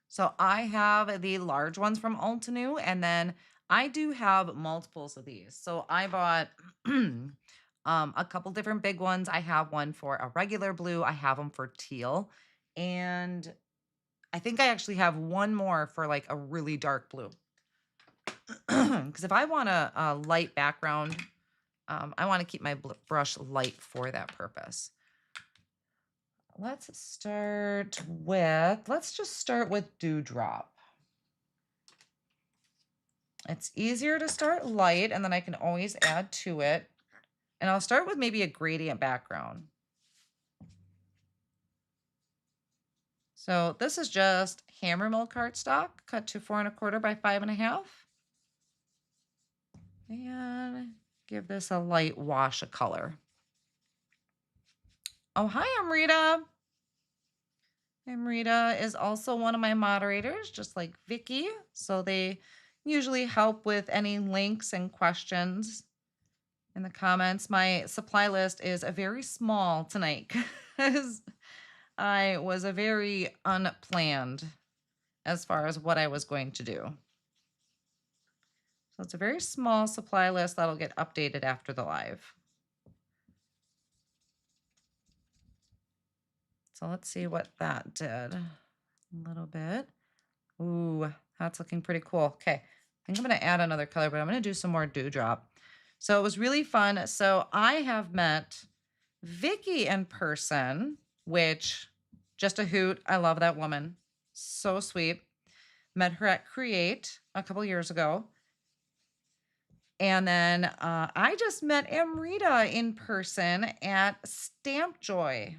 So I have the large ones from Altenew, and then I do have multiples of these. So I bought a couple different big ones. I have one for a regular blue. I have them for teal. And I think I actually have one more for like a really dark blue. Because if I want a light background, I want to keep my brush light for that purpose. Let's just start with Dewdrop. It's easier to start light, and then I can always add to it. And I'll start with maybe a gradient background. So this is just Hammermill cardstock cut to 4¼ by 5½. And give this a light wash of color. Oh, hi, Amrita. Amrita is also one of my moderators, just like Vicky. So they usually help with any links and questions in the comments. My supply list is a very small tonight because I was a very unplanned as far as what I was going to do. So it's a very small supply list that'll get updated after the live. So let's see what that did. A little bit. Ooh, that's looking pretty cool. Okay, I think I'm going to add another color, but I'm going to do some more dewdrop. So it was really fun. So I have met Vicky in person, which just a hoot. I love that woman. So sweet. Met her at Create a couple years ago. And then I just met Amrita in person at Stamp Joy.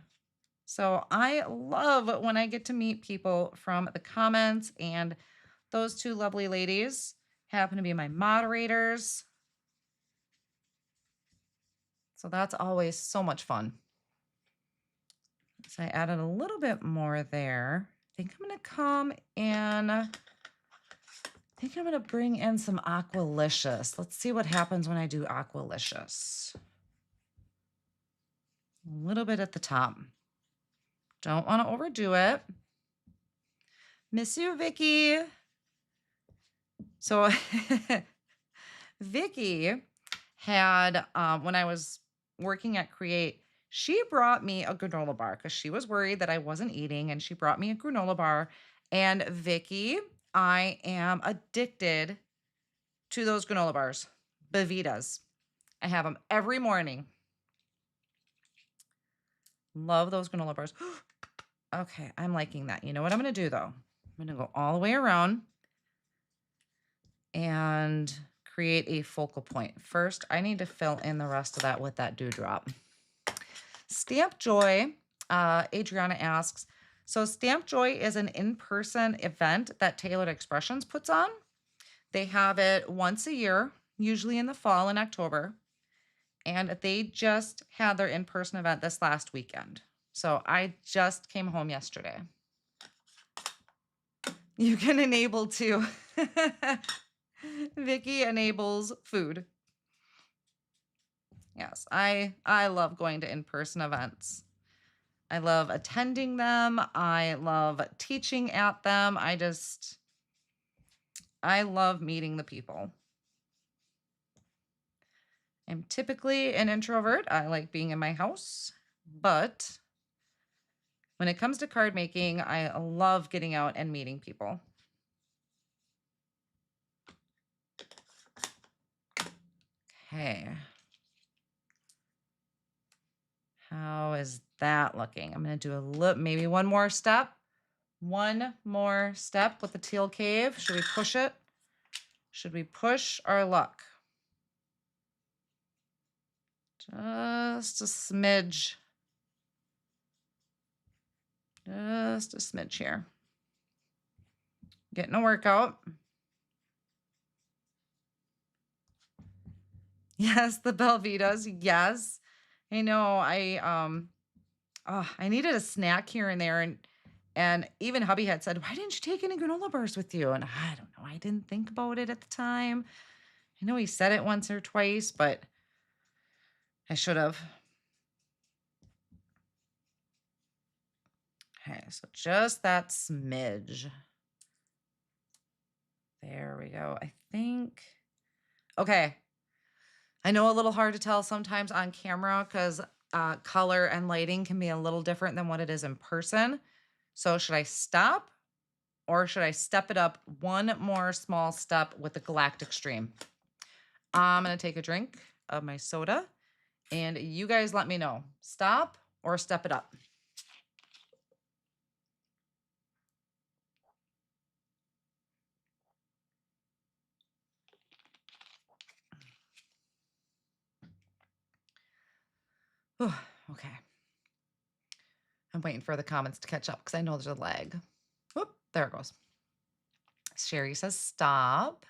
So I love when I get to meet people from the comments, and those two lovely ladies happen to be my moderators. So that's always so much fun. So I added a little bit more there. I think I'm going to come and I think I'm going to bring in some Aqualicious. Let's see what happens when I do Aqualicious. A little bit at the top. Don't want to overdo it. Miss you, Vicky. So Vicky had, when I was working at Create, she brought me a granola bar because she was worried that I wasn't eating, and she brought me a granola bar. And Vicky, I am addicted to those granola bars, Bevitas. I have them every morning. Love those granola bars. Okay, I'm liking that. You know what I'm going to do, though? I'm going to go all the way around and create a focal point. First, I need to fill in the rest of that with that dewdrop. Stamp Joy, Adriana asks, so Stamp Joy is an in-person event that Tailored Expressions puts on. They have it once a year, usually in the fall in October. And they just had their in-person event this last weekend. So I just came home yesterday. You can enable too. Vicky enables food. Yes, I love going to in-person events. I love attending them. I love teaching at them. I love meeting the people. I'm typically an introvert. I like being in my house, but when it comes to card making, I love getting out and meeting people. Okay. How is that looking? I'm going to do maybe one more step. One more step with the teal cave. Should we push it? Should we push our luck? Just a smidge. Just a smidge here. Getting a workout. Yes, the Belvitas. Yes. I know. I needed a snack here and there, and even hubby had said, "Why didn't you take any granola bars with you?" And I don't know. I didn't think about it at the time. I know he said it once or twice, but I should have. Okay, so just that smidge. There we go. I think. Okay. I know a little hard to tell sometimes on camera because color and lighting can be a little different than what it is in person. So should I stop or should I step it up one more small step with the Galactic Stream? I'm going to take a drink of my soda and you guys let me know. Stop or step it up. Okay. I'm waiting for the comments to catch up because I know there's a lag. Whoop, there it goes. Sherry says stop.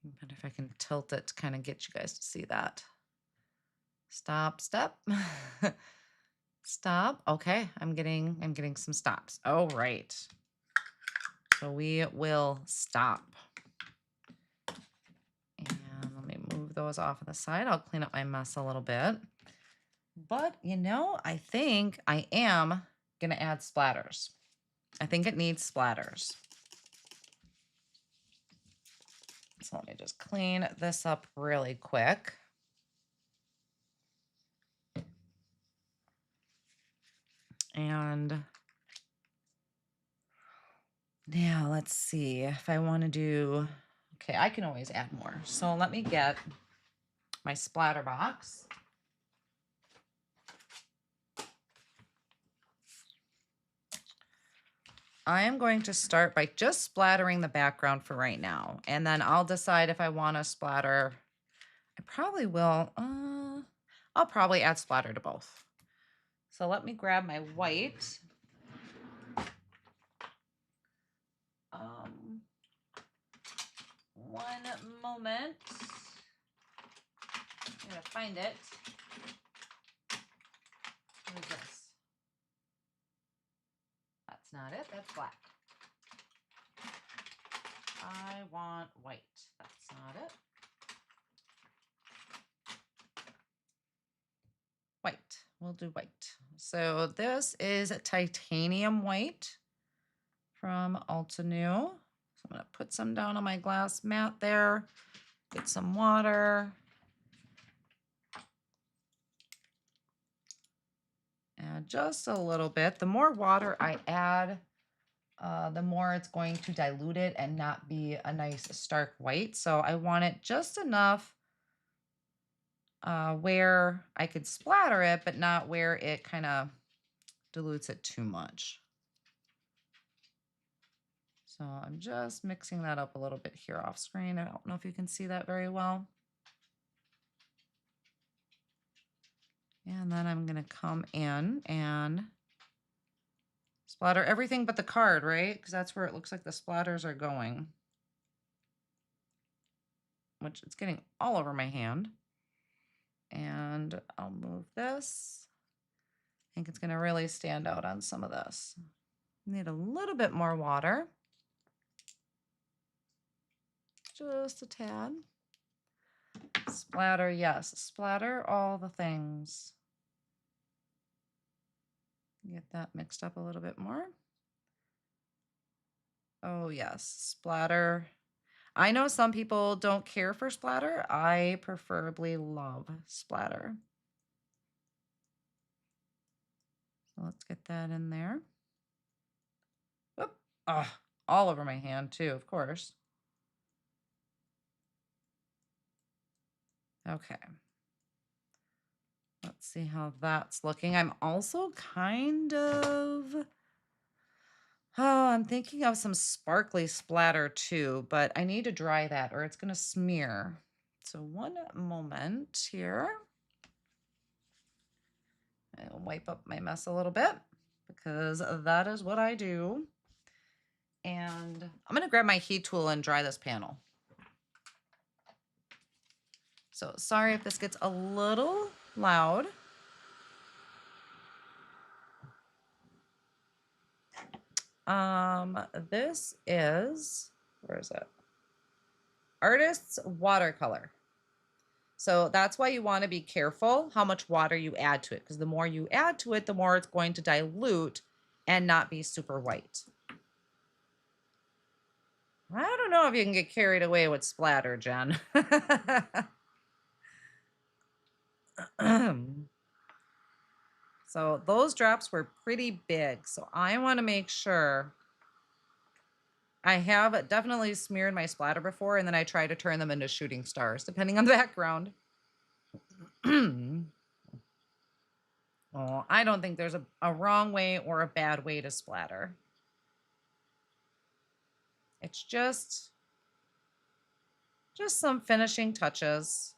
I wonder if I can tilt it to kind of get you guys to see that. Stop, step. Stop. Okay, I'm getting some stops. Oh, right. So we will stop. And let me move those off on the side. I'll clean up my mess a little bit. But, you know, I think I am going to add splatters. I think it needs splatters. So let me just clean this up really quick. And now let's see if I want to do, okay, I can always add more. So let me get my splatter box. I am going to start by just splattering the background for right now. And then I'll decide if I want to splatter. I probably will. I'll probably add splatter to both. So let me grab my white. One moment. I'm going to find it. What is this? That's not it. That's black. I want white. That's not it. White. We'll do white. So this is titanium white from Altenew. So I'm going to put some down on my glass mat there. Get some water. Add just a little bit. The more water I add, the more it's going to dilute it and not be a nice stark white. So I want it just enough where I could splatter it, but not where it kind of dilutes it too much. So I'm just mixing that up a little bit here off screen. I don't know if you can see that very well. And then I'm going to come in and splatter everything but the card, right? Because that's where it looks like the splatters are going. Which it's getting all over my hand. And I'll move this. I think it's going to really stand out on some of this. Need a little bit more water. Just a tad. Splatter, yes. Splatter all the things. Get that mixed up a little bit more. Oh, yes. Splatter. I know some people don't care for splatter. I preferably love splatter. So let's get that in there. Whoop. Oh, all over my hand too, of course. Okay. Let's see how that's looking. I'm also kind of, oh, I'm thinking of some sparkly splatter too, but I need to dry that or it's going to smear. So one moment here. I'll wipe up my mess a little bit because that is what I do. And I'm going to grab my heat tool and dry this panel. So sorry if this gets a little loud. This is, where is it? Artist's Watercolor. So that's why you want to be careful how much water you add to it, because the more you add to it, the more it's going to dilute and not be super white. I don't know if you can get carried away with splatter, Jen. So those drops were pretty big. So I want to make sure. I have definitely smeared my splatter before, and then I try to turn them into shooting stars, depending on the background. Oh, I don't think there's a wrong way or a bad way to splatter. It's just some finishing touches.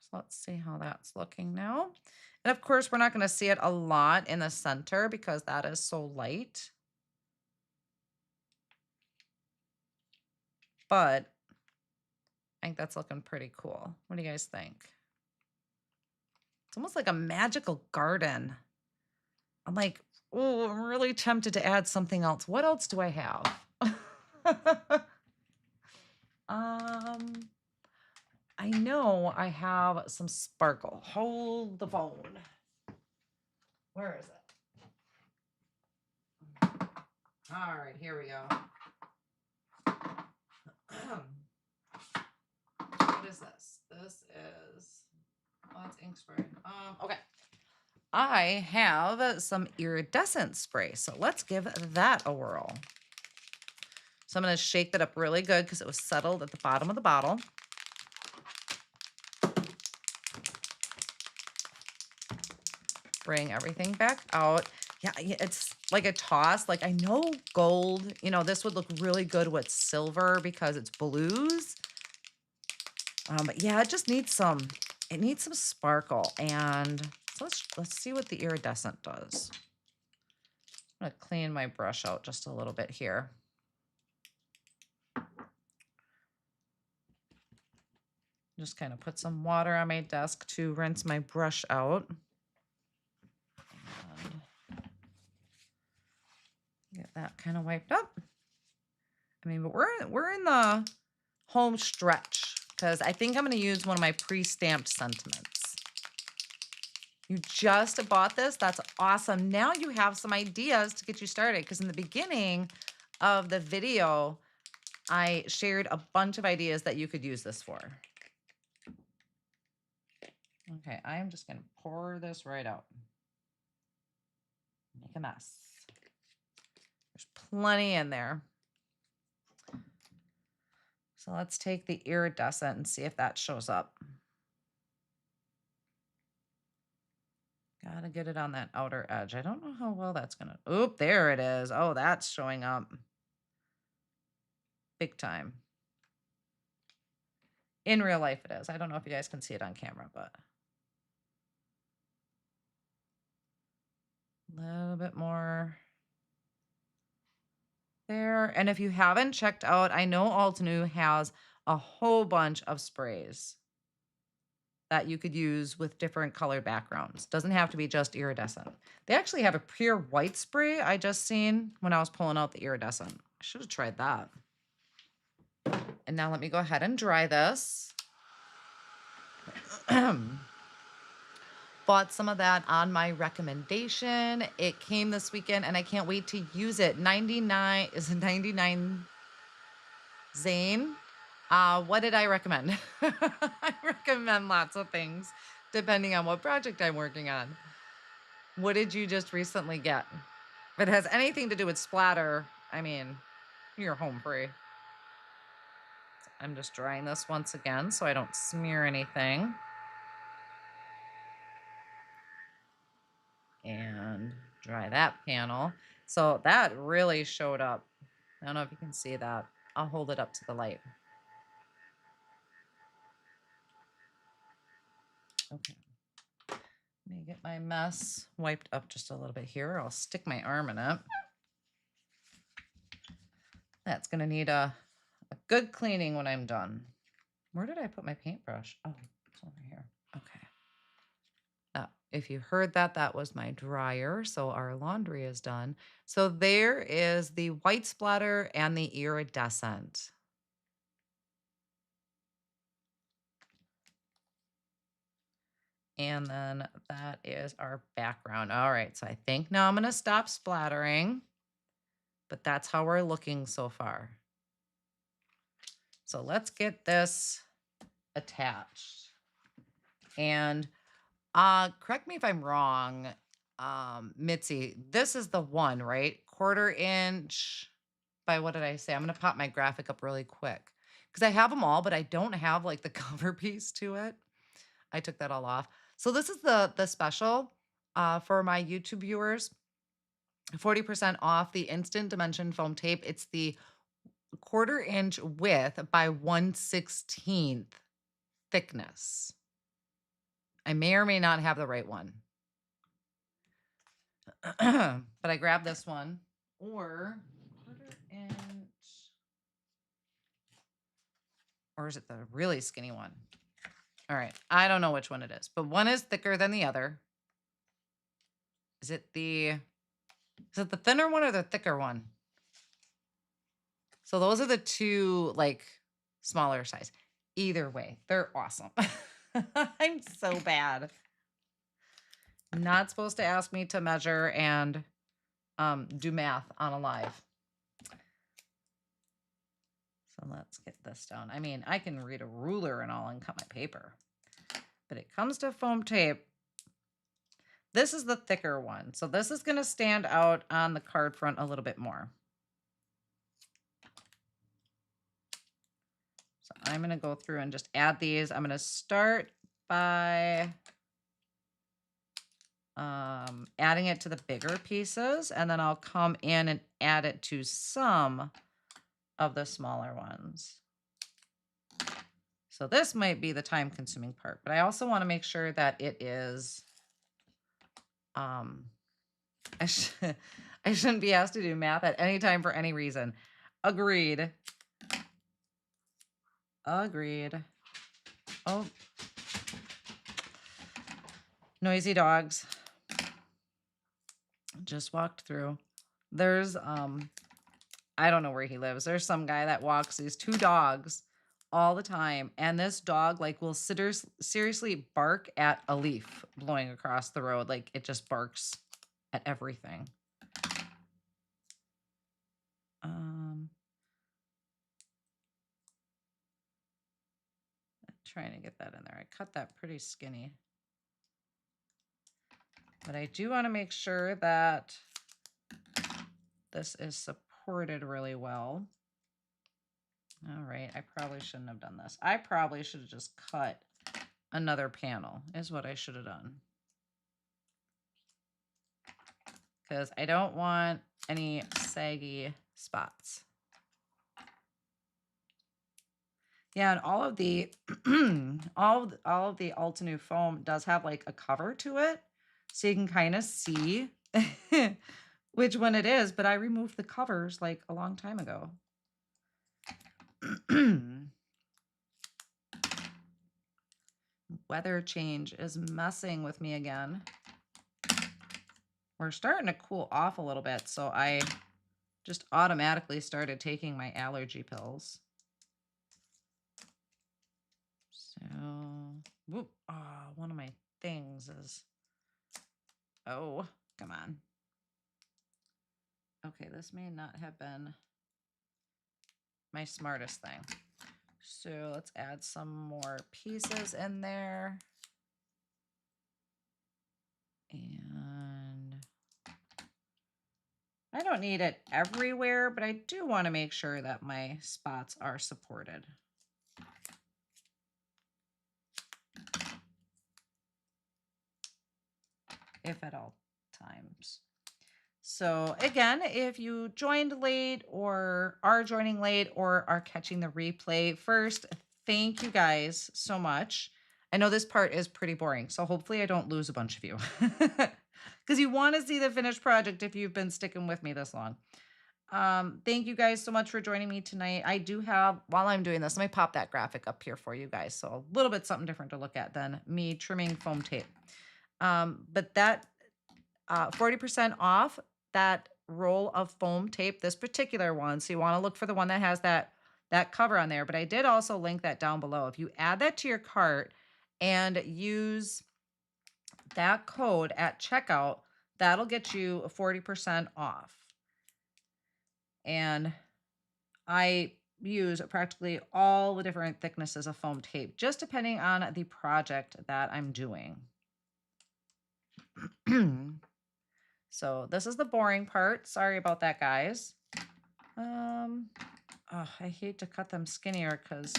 So let's see how that's looking now. And of course, we're not going to see it a lot in the center because that is so light. But I think that's looking pretty cool. What do you guys think? It's almost like a magical garden. I'm like, oh, I'm really tempted to add something else. What else do I have? I know I have some sparkle. Hold the phone. Where is it? All right, here we go. What is this? This is, oh, it's ink spray. Okay. I have some iridescent spray, so let's give that a whirl. So I'm going to shake that up really good because it was settled at the bottom of the bottle. Bring everything back out. Yeah, it's like a toss. Like I know gold, you know, this would look really good with silver because it's blues. But yeah, it just needs some, it needs some sparkle. And so let's see what the iridescent does. I'm gonna clean my brush out just a little bit here. Just kind of put some water on my desk to rinse my brush out. And get that kind of wiped up. I mean, but we're in the home stretch because I think I'm going to use one of my pre-stamped sentiments. You just bought this. That's awesome. Now you have some ideas to get you started because in the beginning of the video, I shared a bunch of ideas that you could use this for. Okay, I'm just going to pour this right out. Make a mess. There's plenty in there. So let's take the iridescent and see if that shows up. Gotta get it on that outer edge. I don't know how well that's gonna, oop, there it is. Oh, that's showing up. Big time. In real life it is. I don't know if you guys can see it on camera, but. A little bit more there. And if you haven't checked out, I know Altenew has a whole bunch of sprays that you could use with different color backgrounds. Doesn't have to be just iridescent. They actually have a pure white spray I just seen when I was pulling out the iridescent. I should have tried that. And now let me go ahead and dry this. Bought some of that on my recommendation. It came this weekend and I can't wait to use it. 99, is it 99 Zane? What did I recommend? I recommend lots of things depending on what project I'm working on. What did you just recently get? If it has anything to do with splatter, I mean, you're home free. So I'm just drying this once again so I don't smear anything. And dry that panel. So that really showed up. I don't know if you can see that. I'll hold it up to the light. Okay. Let me get my mess wiped up just a little bit here. I'll stick my arm in it. That's going to need a good cleaning when I'm done. Where did I put my paintbrush? Oh, it's over here. Okay. If you heard that, that was my dryer. So our laundry is done. So there is the white splatter and the iridescent. And then that is our background. All right, so I think now I'm going to stop splattering, but that's how we're looking so far. So let's get this attached. And correct me if I'm wrong, Mitzi, this is the one, right? 1/4 inch by, what did I say? I'm going to pop my graphic up really quick because I have them all, but I don't have like the cover piece to it. I took that all off. So this is the special for my YouTube viewers. 40% off the instant dimension foam tape. It's the 1/4 inch width by 1/16 thickness. I may or may not have the right one. But I grabbed this one. Or 1/4 inch. Or is it the really skinny one? All right. I don't know which one it is, but one is thicker than the other. Is it the thinner one or the thicker one? So those are the two like smaller size. Either way, they're awesome. I'm so bad. Not supposed to ask me to measure and do math on a live. So let's get this down. I mean, I can read a ruler and all and cut my paper. But it comes to foam tape. This is the thicker one. So this is going to stand out on the card front a little bit more. So I'm going to go through and just add these. I'm going to start by adding it to the bigger pieces, and then I'll come in and add it to some of the smaller ones. So this might be the time consuming part, but I also want to make sure that it is, I shouldn't be asked to do math at any time for any reason. Agreed. Agreed. Oh, noisy dogs. Just walked through. There's, I don't know where he lives. There's some guy that walks these two dogs all the time. And this dog like will seriously bark at a leaf blowing across the road. Like it just barks at everything. Trying to get that in there. I cut that pretty skinny. But I do want to make sure that this is supported really well. All right, I probably shouldn't have done this. I probably should have just cut another panel is what I should have done. Because I don't want any saggy spots. Yeah, and all of the all of the Altenew foam does have like a cover to it, so you can kind of see which one it is. But I removed the covers like a long time ago. Weather change is messing with me again. We're starting to cool off a little bit, so I just automatically started taking my allergy pills. So, whoop, one of my things is, oh, come on. Okay, this may not have been my smartest thing. So let's add some more pieces in there. And I don't need it everywhere, but I do want to make sure that my spots are supported. If at all times. So again, if you joined late or are joining late or are catching the replay, first, thank you guys so much. I know this part is pretty boring, so hopefully I don't lose a bunch of you because you want to see the finished project if you've been sticking with me this long. Thank you guys so much for joining me tonight. I do have, while I'm doing this, let me pop that graphic up here for you guys. So a little bit something different to look at than me trimming foam tape. But that 40% off that roll of foam tape, this particular one. So you want to look for the one that has that cover on there. But I did also link that down below. If you add that to your cart and use that code at checkout, that'll get you 40% off. And I use practically all the different thicknesses of foam tape, just depending on the project that I'm doing. So this is the boring part. Sorry about that, guys. Oh, I hate to cut them skinnier because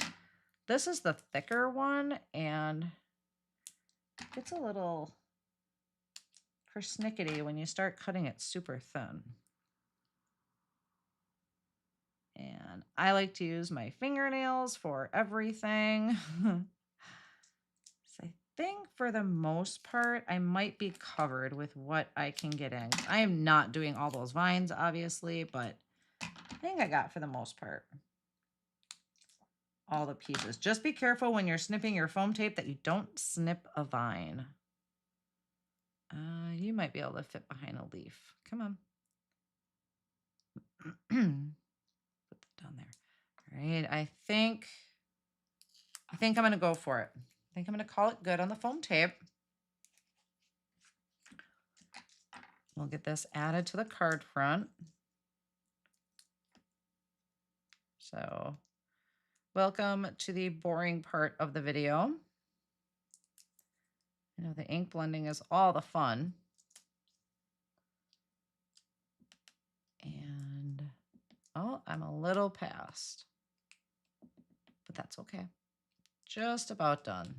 this is the thicker one and it's a little persnickety when you start cutting it super thin. And I like to use my fingernails for everything. So I think for the most part, I might be covered with what I can get in. I am not doing all those vines, obviously, but I think I got for the most part all the pieces. Just be careful when you're snipping your foam tape that you don't snip a vine. You might be able to fit behind a leaf. Come on. Put that down there. All right, I think I'm going to go for it. I think I'm going to call it good on the foam tape. We'll get this added to the card front. So, welcome to the boring part of the video. You know, the ink blending is all the fun. And, oh, I'm a little past, but that's okay. Just about done.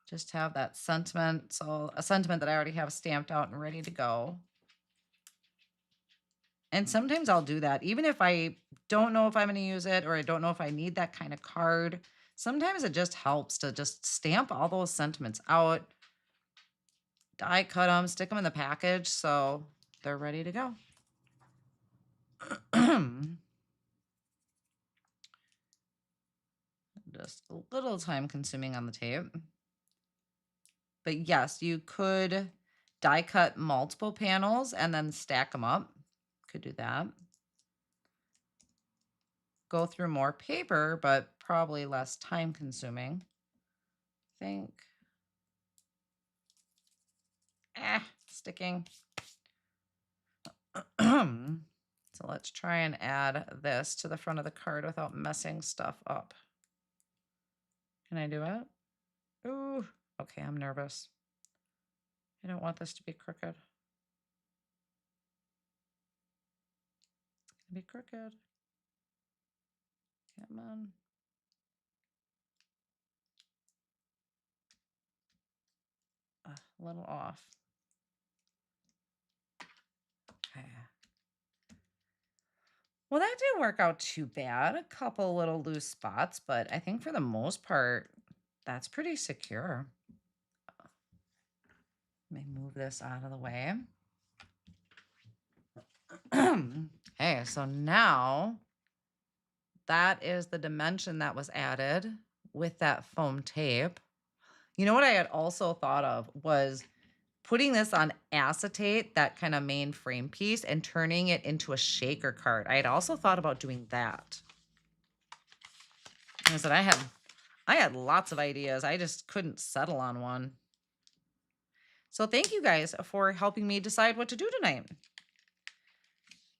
Just have that sentiment, so a sentiment that I already have stamped out and ready to go. And sometimes I'll do that, even if I don't know if I'm going to use it or I don't know if I need that kind of card. Sometimes it just helps to just stamp all those sentiments out, die cut them, stick them in the package so they're ready to go. Just a little time consuming on the tape. But yes, you could die cut multiple panels and then stack them up. Could do that. Go through more paper, but probably less time consuming. I think. Sticking. So let's try and add this to the front of the card without messing stuff up. Can I do it? Ooh, okay, I'm nervous. I don't want this to be crooked. It's gonna be crooked. Come on. A little off. Okay. Well, that didn't work out too bad. A couple little loose spots, but I think for the most part, that's pretty secure. Let me move this out of the way. Okay, so now that is the dimension that was added with that foam tape. You know what I had also thought of was putting this on acetate, that kind of main frame piece, and turning it into a shaker card. I had also thought about doing that. I said I had lots of ideas. I just couldn't settle on one. So thank you guys for helping me decide what to do tonight.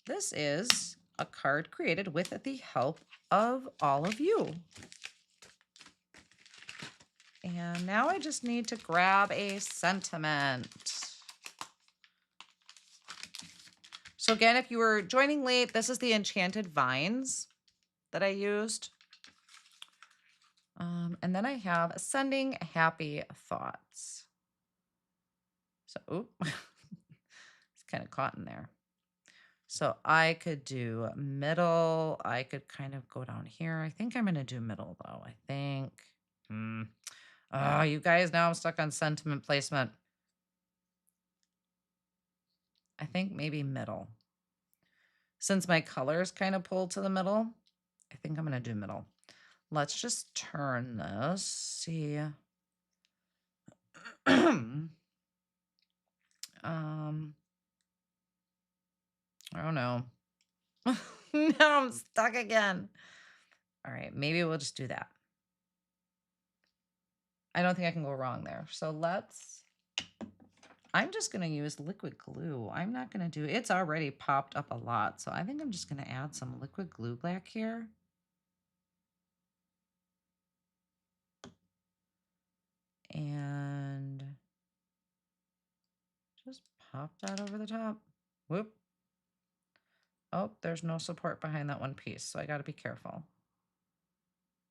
This is a card created with the help of all of you. And now I just need to grab a sentiment. So again, if you were joining late, this is the Enchanted Vines that I used. And then I have Sending Happy Thoughts. So, oop, it's kind of caught in there. So I could do middle. I could kind of go down here. I think I'm going to do middle though. I think. Oh, you guys, now I'm stuck on sentiment placement. I think maybe middle. Since my colors kind of pull to the middle, I think I'm going to do middle. Let's just turn this. See. I don't know. Now I'm stuck again. All right, maybe we'll just do that. I don't think I can go wrong there. So I'm just going to use liquid glue. I'm not going to do, it's already popped up a lot. So I think I'm just going to add some liquid glue back here. And just pop that over the top. Whoop. Oh, there's no support behind that one piece, so I got to be careful.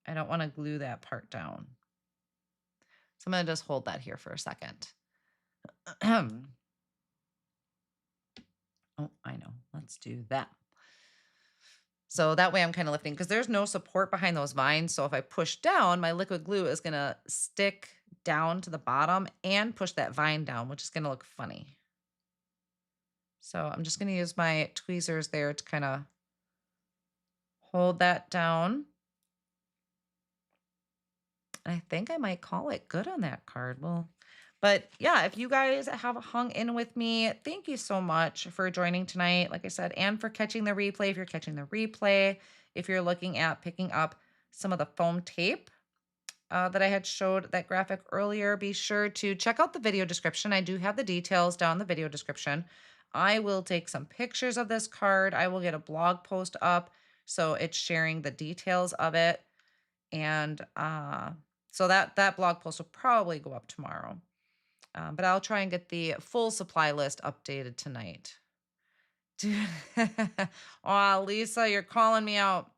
I don't want to glue that part down. So I'm going to just hold that here for a second. Oh, I know. Let's do that. So that way I'm kind of lifting because there's no support behind those vines. So if I push down, my liquid glue is going to stick down to the bottom and push that vine down, which is going to look funny. So I'm just going to use my tweezers there to kind of hold that down. I think I might call it good on that card. Well, but yeah, if you guys have hung in with me, thank you so much for joining tonight, like I said, and for catching the replay. If you're catching the replay, if you're looking at picking up some of the foam tape that I had showed that graphic earlier, be sure to check out the video description. I do have the details down in the video description. I will take some pictures of this card. I will get a blog post up, so it's sharing the details of it. And so that blog post will probably go up tomorrow. But I'll try and get the full supply list updated tonight. Dude. Oh, Lisa, you're calling me out.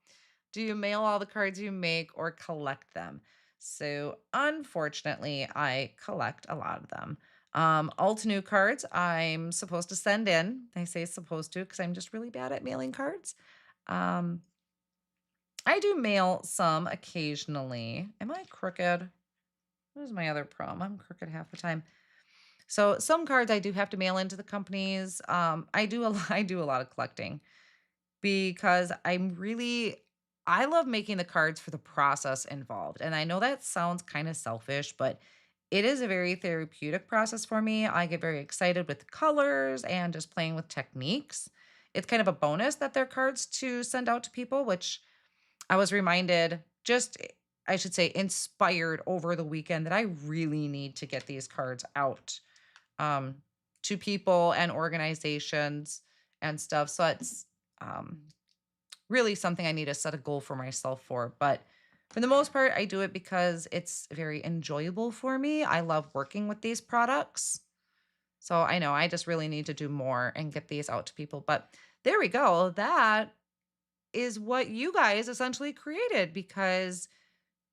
Do you mail all the cards you make or collect them? So unfortunately, I collect a lot of them. Altenew cards I'm supposed to send in. I say supposed to because I'm just really bad at mailing cards. I do mail some occasionally. Am I crooked? What is my other problem? I'm crooked half the time. So some cards I do have to mail into the companies. I do a lot of collecting because I love making the cards for the process involved. And I know that sounds kind of selfish, but it is a very therapeutic process for me. I get very excited with colors and just playing with techniques. It's kind of a bonus that they're cards to send out to people, which I was reminded, I should say, inspired over the weekend that I really need to get these cards out to people and organizations and stuff. So it's really something I need to set a goal for myself for. But for the most part, I do it because it's very enjoyable for me. I love working with these products. So I know I just really need to do more and get these out to people. But there we go. That is what you guys essentially created because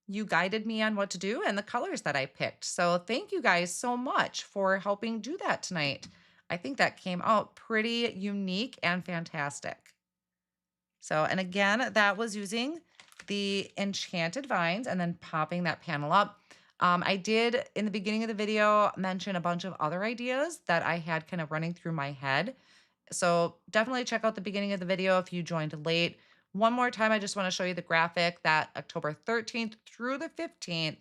you guided me on what to do and the colors that I picked. So thank you guys so much for helping do that tonight. I think that came out pretty unique and fantastic. So, and again, that was using the Enchanted vines and then popping that panel up. I did in the beginning of the video mention a bunch of other ideas that I had kind of running through my head. So definitely check out the beginning of the video if you joined late. One more time, I just want to show you the graphic that October 13th through the 15th,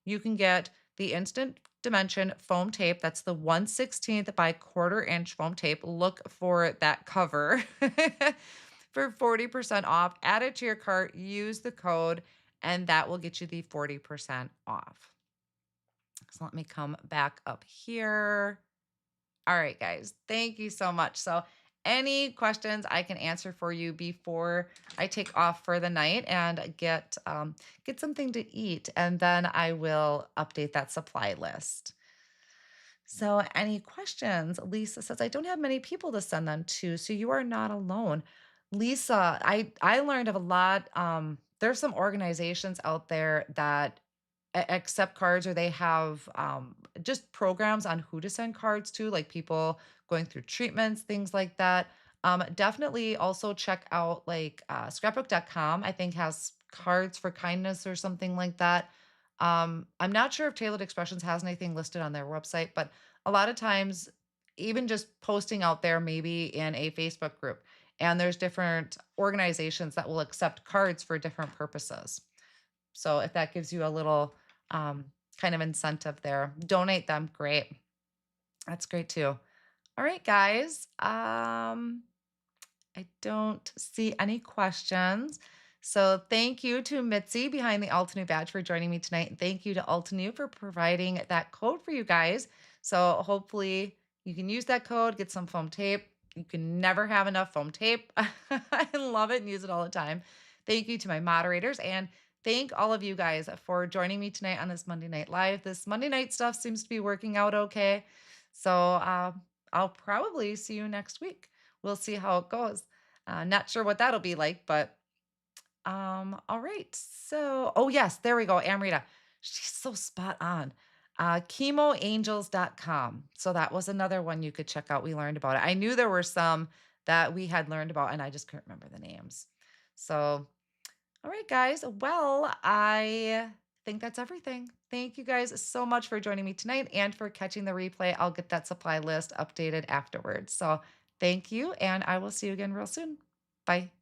you can get the Instant Dimension foam tape. That's the 1/16 by 1/4 inch foam tape. Look for that cover for 40% off. Add it to your cart, use the code, and that will get you the 40% off. So let me come back up here. All right, guys, thank you so much. So any questions I can answer for you before I take off for the night and get something to eat, and then I will update that supply list. So any questions? Lisa says, I don't have many people to send them to, so you are not alone. Lisa, I learned of a lot. There's some organizations out there that accept cards, or they have just programs on who to send cards to, like people going through treatments, things like that. Definitely also check out like scrapbook.com, I think has cards for kindness or something like that. I'm not sure if Tailored Expressions has anything listed on their website, but a lot of times, even just posting out there, maybe in a Facebook group, and there's different organizations that will accept cards for different purposes. So if that gives you a little kind of incentive there, donate them. Great. That's great too. All right, guys. I don't see any questions. So thank you to Mitzi behind the Altenew badge for joining me tonight. And thank you to Altenew for providing that code for you guys. So hopefully you can use that code, get some foam tape. You can never have enough foam tape. I love it and use it all the time. Thank you to my moderators, and thank all of you guys for joining me tonight on this Monday Night Live. This Monday night stuff seems to be working out okay. So I'll probably see you next week. We'll see how it goes. Not sure what that'll be like, but all right. So, oh yes, there we go. Amrita, she's so spot on. Chemoangels.com. So that was another one you could check out. We learned about it. I knew there were some that we had learned about, and I just couldn't remember the names. So, all right, guys. Well, I think that's everything. Thank you guys so much for joining me tonight and for catching the replay. I'll get that supply list updated afterwards. So thank you, and I will see you again real soon. Bye.